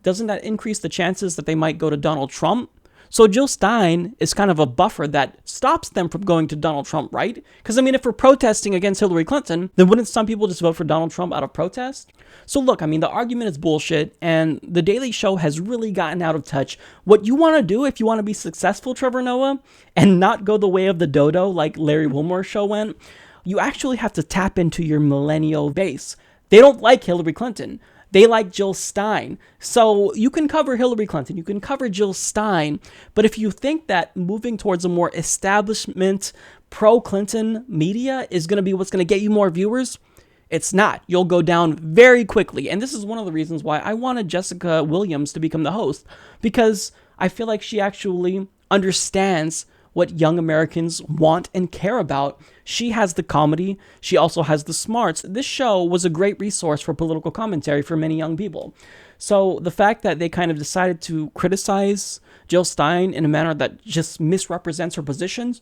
doesn't that increase the chances that they might go to Donald Trump? So Jill Stein is kind of a buffer that stops them from going to Donald Trump, right? Because, I mean, if we're protesting against Hillary Clinton, then wouldn't some people just vote for Donald Trump out of protest? So look, I mean, the argument is bullshit, and The Daily Show has really gotten out of touch. What you want to do if you want to be successful, Trevor Noah, and not go the way of the dodo like Larry Wilmore's show went, you actually have to tap into your millennial base. They don't like Hillary Clinton. They like Jill Stein. So you can cover Hillary Clinton, you can cover Jill Stein, but if you think that moving towards a more establishment, pro-Clinton media is going to be what's going to get you more viewers, it's not. You'll go down very quickly. And this is one of the reasons why I wanted Jessica Williams to become the host, because I feel like she actually understands what young Americans want and care about. She has the comedy. She also has the smarts. This show was a great resource for political commentary for many young people. So the fact that they kind of decided to criticize Jill Stein in a manner that just misrepresents her positions,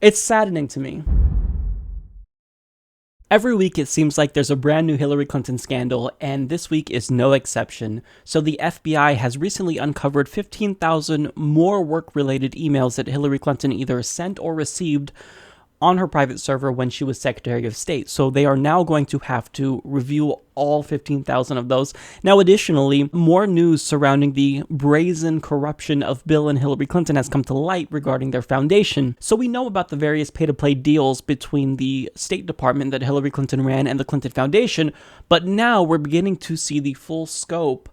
it's saddening to me. Every week it seems like there's a brand new Hillary Clinton scandal, and this week is no exception. So the FBI has recently uncovered 15,000 more work-related emails that Hillary Clinton either sent or received on her private server when she was Secretary of State. So they are now going to have to review all 15,000 of those. Now, additionally, more news surrounding the brazen corruption of Bill and Hillary Clinton has come to light regarding their foundation. So we know about the various pay-to-play deals between the State Department that Hillary Clinton ran and the Clinton Foundation, but now we're beginning to see the full scope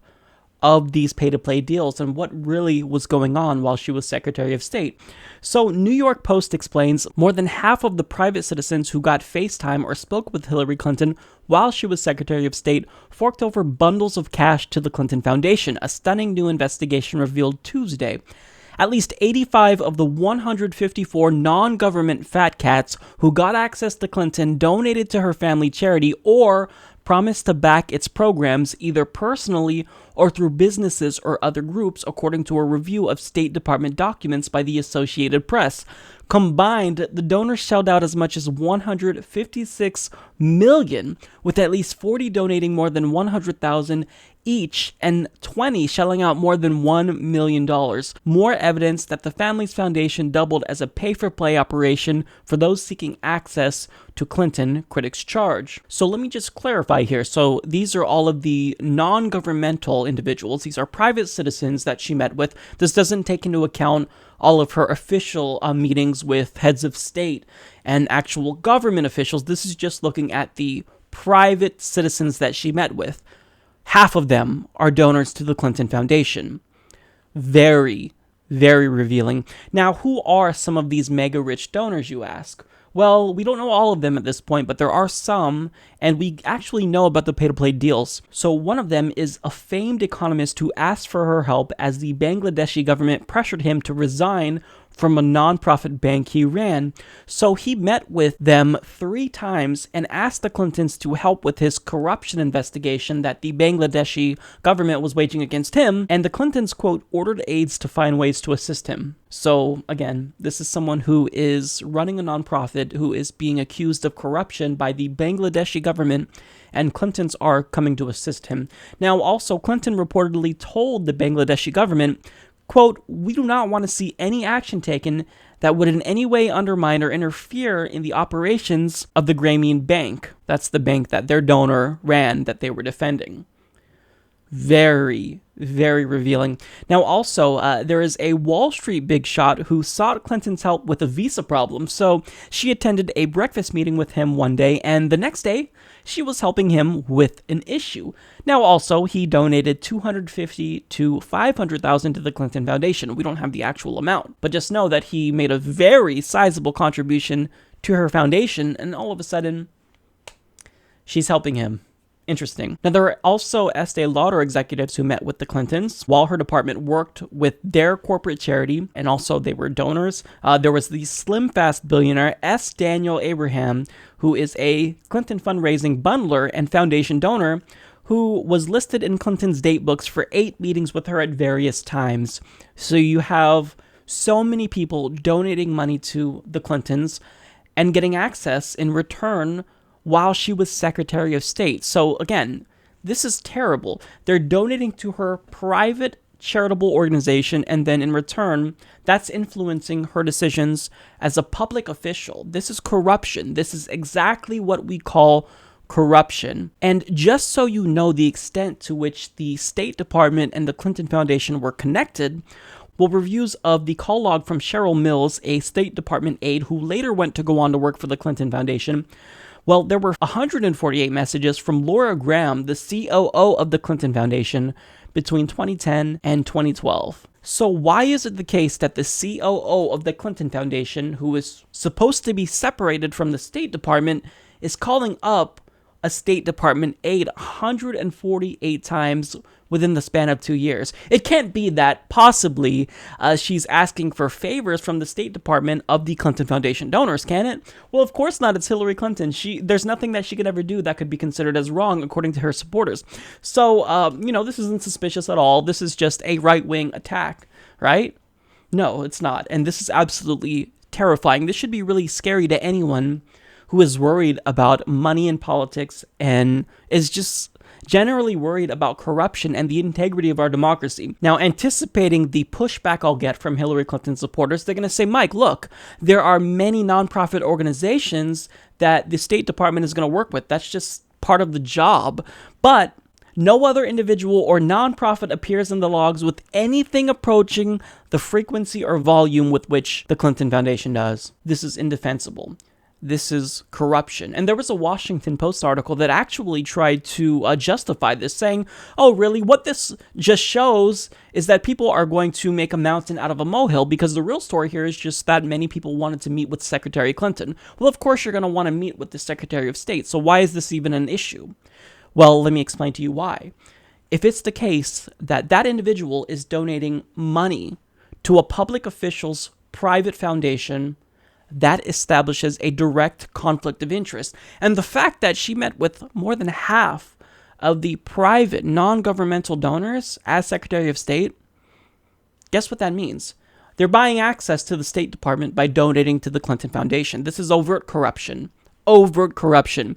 of these pay-to-play deals and what really was going on while she was Secretary of State. So New York Post explains more than half of the private citizens who got FaceTime or spoke with Hillary Clinton while she was Secretary of State forked over bundles of cash to the Clinton Foundation, a stunning new investigation revealed Tuesday. At least 85 of the 154 non-government fat cats who got access to Clinton donated to her family charity or promised to back its programs either personally or through businesses or other groups, according to a review of State Department documents by the Associated Press. Combined, the donors shelled out as much as $156 million, with at least 40 donating more than $100,000 each and 20 shelling out more than $1 million. More evidence that the family's foundation doubled as a pay-for-play operation for those seeking access to Clinton, critics charge. So let me just clarify here. So these are all of the non-governmental individuals. These are private citizens that she met with. This doesn't take into account all of her official meetings with heads of state and actual government officials. This is just looking at the private citizens that she met with. Half of them are donors to the Clinton Foundation. Very, very revealing. Now, who are some of these mega rich donors, you ask? Well, we don't know all of them at this point, but there are some, and we actually know about the pay-to-play deals. So one of them is a famed economist who asked for her help as the Bangladeshi government pressured him to resign from a nonprofit bank he ran. So he met with them 3 times and asked the Clintons to help with his corruption investigation that the Bangladeshi government was waging against him, and the Clintons, quote, ordered aides to find ways to assist him. So again, this is someone who is running a nonprofit who is being accused of corruption by the Bangladeshi government, and Clintons are coming to assist him. Now, also, Clinton reportedly told the Bangladeshi government, quote, "We do not want to see any action taken that would in any way undermine or interfere in the operations of the Grameen Bank." That's the bank that their donor ran that they were defending. Very, very revealing. Now, also, there is a Wall Street big shot who sought Clinton's help with a visa problem. So she attended a breakfast meeting with him one day, and the next day, she was helping him with an issue. Now, also, he donated $250,000 to $500,000 to the Clinton Foundation. We don't have the actual amount, but just know that he made a very sizable contribution to her foundation, and all of a sudden, she's helping him. Interesting. Now, there are also Estee Lauder executives who met with the Clintons while her department worked with their corporate charity, and also they were donors. There was the Slim Fast billionaire S. Daniel Abraham, who is a Clinton fundraising bundler and foundation donor, who was listed in Clinton's date books for 8 meetings with her at various times. So you have so many people donating money to the Clintons and getting access in return while she was Secretary of State. So again, this is terrible. They're donating to her private charitable organization, and then in return, that's influencing her decisions as a public official. This is corruption. This is exactly what we call corruption. And just so you know the extent to which the State Department and the Clinton Foundation were connected, well, reviews of the call log from Cheryl Mills, a State Department aide who later went to go on to work for the Clinton Foundation, well, there were 148 messages from Laura Graham, the COO of the Clinton Foundation, between 2010 and 2012. So why is it the case that the COO of the Clinton Foundation, who is supposed to be separated from the State Department, is calling up a State Department aide 148 times within the span of 2 years? It can't be that possibly she's asking for favors from the State Department of the Clinton Foundation donors, can it? Well, of course not. It's Hillary Clinton. There's nothing that she could ever do that could be considered as wrong, according to her supporters. So, this isn't suspicious at all. This is just a right-wing attack, right? No, it's not. And this is absolutely terrifying. This should be really scary to anyone who is worried about money in politics and is just generally worried about corruption and the integrity of our democracy. Now, anticipating the pushback I'll get from Hillary Clinton supporters, they're going to say, Mike, look, there are many nonprofit organizations that the State Department is going to work with. That's just part of the job. But no other individual or nonprofit appears in the logs with anything approaching the frequency or volume with which the Clinton Foundation does. This is indefensible. This is corruption. And there was a Washington Post article that actually tried to justify this, saying, oh, really? What this just shows is that people are going to make a mountain out of a molehill, because the real story here is just that many people wanted to meet with Secretary Clinton. Well, of course, you're going to want to meet with the Secretary of State. So why is this even an issue? Well, let me explain to you why. If it's the case that that individual is donating money to a public official's private foundation, that establishes a direct conflict of interest. And the fact that she met with more than half of the private, non-governmental donors as Secretary of State, guess what that means? They're buying access to the State Department by donating to the Clinton Foundation. This is overt corruption. Overt corruption.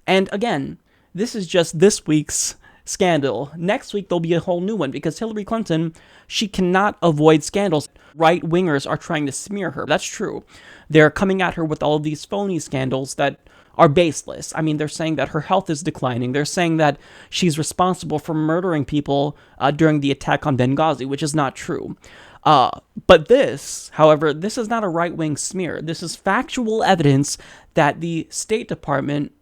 And again, this is just this week's scandal. Next week, there'll be a whole new one, because Hillary Clinton, she cannot avoid scandals. Right-wingers are trying to smear her. That's true. They're coming at her with all of these phony scandals that are baseless. I mean, they're saying that her health is declining. They're saying that she's responsible for murdering people during the attack on Benghazi, which is not true. But this, however, this is not a right-wing smear. This is factual evidence that the State Department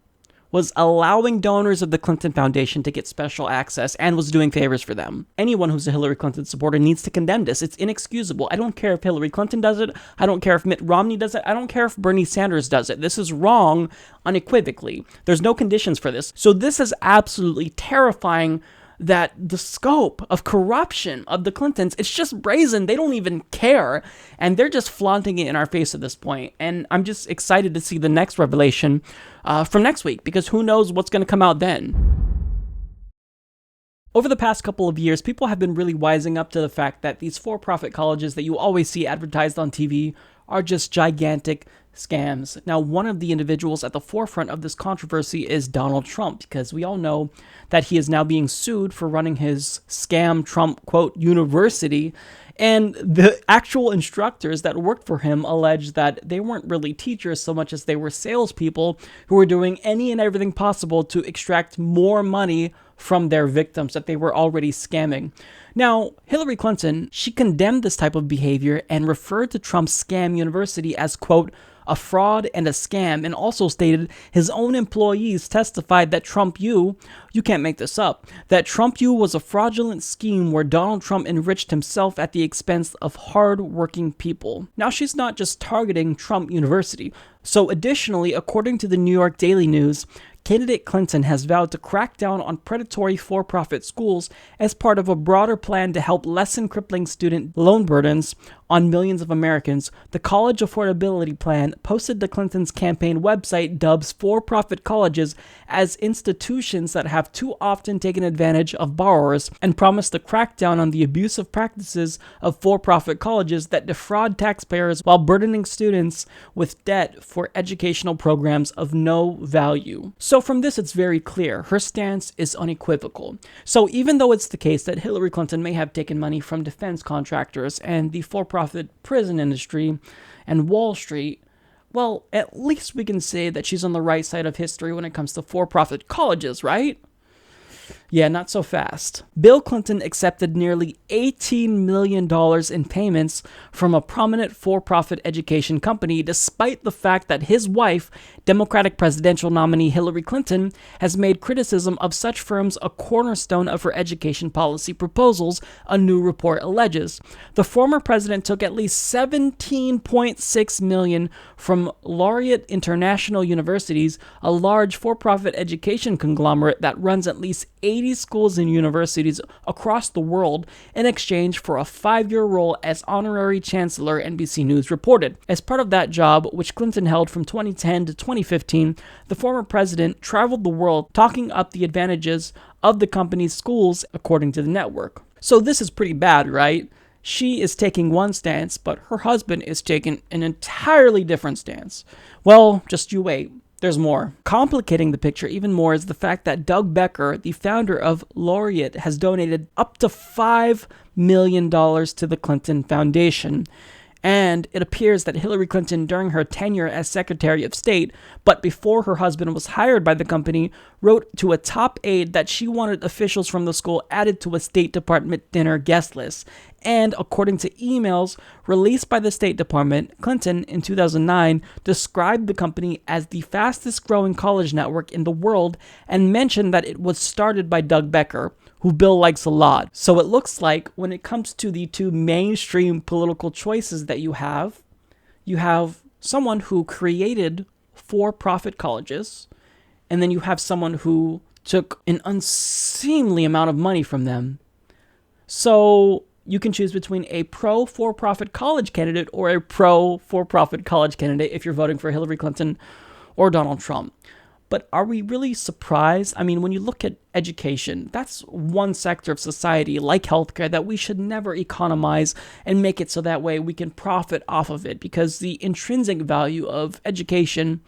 was allowing donors of the Clinton Foundation to get special access and was doing favors for them. Anyone who's a Hillary Clinton supporter needs to condemn this. It's inexcusable. I don't care if Hillary Clinton does it. I don't care if Mitt Romney does it. I don't care if Bernie Sanders does it. This is wrong unequivocally. There's no conditions for this. So this is absolutely terrifying that the scope of corruption of the Clintons, it's just brazen. They don't even care. And they're just flaunting it in our face at this point. And I'm just excited to see the next revelation from next week, because who knows what's going to come out then. Over the past couple of years, people have been really wising up to the fact that these for-profit colleges that you always see advertised on TV are just gigantic scams. Now, one of the individuals at the forefront of this controversy is Donald Trump, because we all know that he is now being sued for running his scam Trump, quote, university. And the actual instructors that worked for him alleged that they weren't really teachers so much as they were salespeople who were doing any and everything possible to extract more money from their victims that they were already scamming. Now, Hillary Clinton, she condemned this type of behavior and referred to Trump's scam university as, quote, a fraud and a scam, and also stated his own employees testified that Trump U, you can't make this up, that Trump U was a fraudulent scheme where Donald Trump enriched himself at the expense of hard-working people. Now, she's not just targeting Trump University. So additionally, according to the New York Daily News, candidate Clinton has vowed to crack down on predatory for-profit schools as part of a broader plan to help lessen crippling student loan burdens on millions of Americans. The College Affordability Plan, posted to Clinton's campaign website, dubs for-profit colleges as institutions that have too often taken advantage of borrowers, and promised to crack down on the abusive practices of for-profit colleges that defraud taxpayers while burdening students with debt for educational programs of no value. So from this, it's very clear. Her stance is unequivocal. So even though it's the case that Hillary Clinton may have taken money from defense contractors and the for-profit prison industry and Wall Street, well, at least we can say that she's on the right side of history when it comes to for-profit colleges, right? Yeah, not so fast. Bill Clinton accepted nearly $18 million in payments from a prominent for-profit education company, despite the fact that his wife, Democratic presidential nominee Hillary Clinton, has made criticism of such firms a cornerstone of her education policy proposals, a new report alleges. The former president took at least $17.6 million from Laureate International Universities, a large for-profit education conglomerate that runs at least 80 schools and universities across the world, in exchange for a 5-year role as honorary chancellor, NBC News reported. As part of that job, which Clinton held from 2010 to 2015, the former president traveled the world talking up the advantages of the company's schools, according to the network. So this is pretty bad, right? She is taking one stance, but her husband is taking an entirely different stance. Well, just you wait. There's more. Complicating the picture even more is the fact that Doug Becker, the founder of Laureate, has donated up to $5 million to the Clinton Foundation. And it appears that Hillary Clinton, during her tenure as Secretary of State, but before her husband was hired by the company, wrote to a top aide that she wanted officials from the school added to a State Department dinner guest list. And according to emails released by the State Department, Clinton, in 2009, described the company as the fastest growing college network in the world and mentioned that it was started by Doug Becker, who Bill likes a lot. So it looks like when it comes to the two mainstream political choices that you have someone who created for-profit colleges, and then you have someone who took an unseemly amount of money from them. So you can choose between a pro-for-profit college candidate or a pro-for-profit college candidate if you're voting for Hillary Clinton or Donald Trump. But are we really surprised? I mean, when you look at education, that's one sector of society, like healthcare, that we should never economize and make it so that way we can profit off of it, because the intrinsic value of education,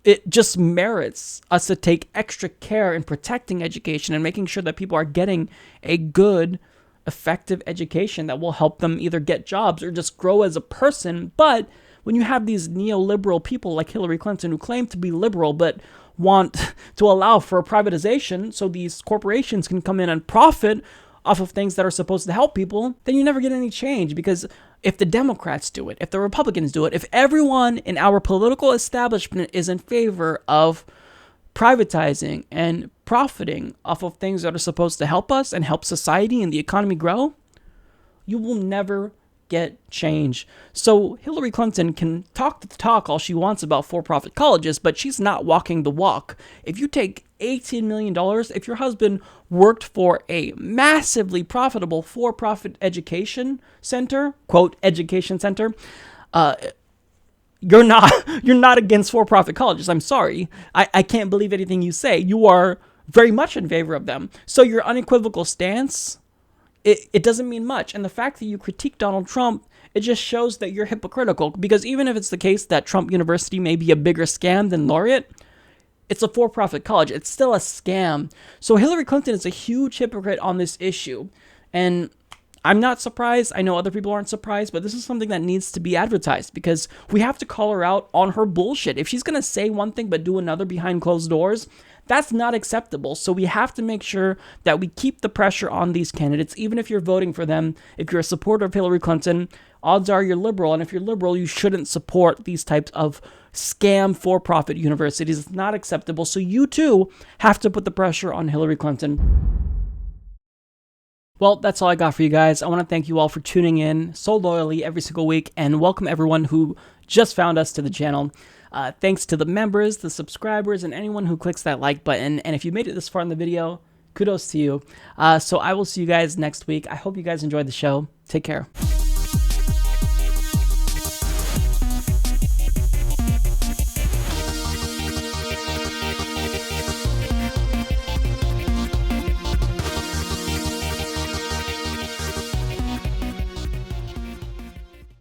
it just merits us to take extra care in protecting education and making sure that people are getting a good, effective education that will help them either get jobs or just grow as a person. But when you have these neoliberal people like Hillary Clinton who claim to be liberal but want to allow for privatization so these corporations can come in and profit off of things that are supposed to help people, then you never get any change. Because if the Democrats do it, if the Republicans do it, if everyone in our political establishment is in favor of privatizing and profiting off of things that are supposed to help us and help society and the economy grow, you will never get change. So Hillary Clinton can talk the talk all she wants about for-profit colleges, but she's not walking the walk. If you take $18 million, if your husband worked for a massively profitable for-profit education center, quote, education center, you're not against for-profit colleges. I'm sorry. I can't believe anything you say. You are very much in favor of them. So your unequivocal stance, it doesn't mean much. And the fact that you critique Donald Trump, it just shows that you're hypocritical. Because even if it's the case that Trump University may be a bigger scam than Laureate, it's a for-profit college. It's still a scam. So Hillary Clinton is a huge hypocrite on this issue. And I'm not surprised. I know other people aren't surprised, but this is something that needs to be advertised because we have to call her out on her bullshit. If she's going to say one thing but do another behind closed doors, that's not acceptable. So we have to make sure that we keep the pressure on these candidates, even if you're voting for them. If you're a supporter of Hillary Clinton, odds are you're liberal. And if you're liberal, you shouldn't support these types of scam for-profit universities. It's not acceptable. So you too have to put the pressure on Hillary Clinton. Well, that's all I got for you guys. I want to thank you all for tuning in so loyally every single week and welcome everyone who just found us to the channel. Thanks to the members, the subscribers, and anyone who clicks that like button. And if you made it this far in the video, kudos to you. So I will see you guys next week. I hope you guys enjoyed the show. Take care.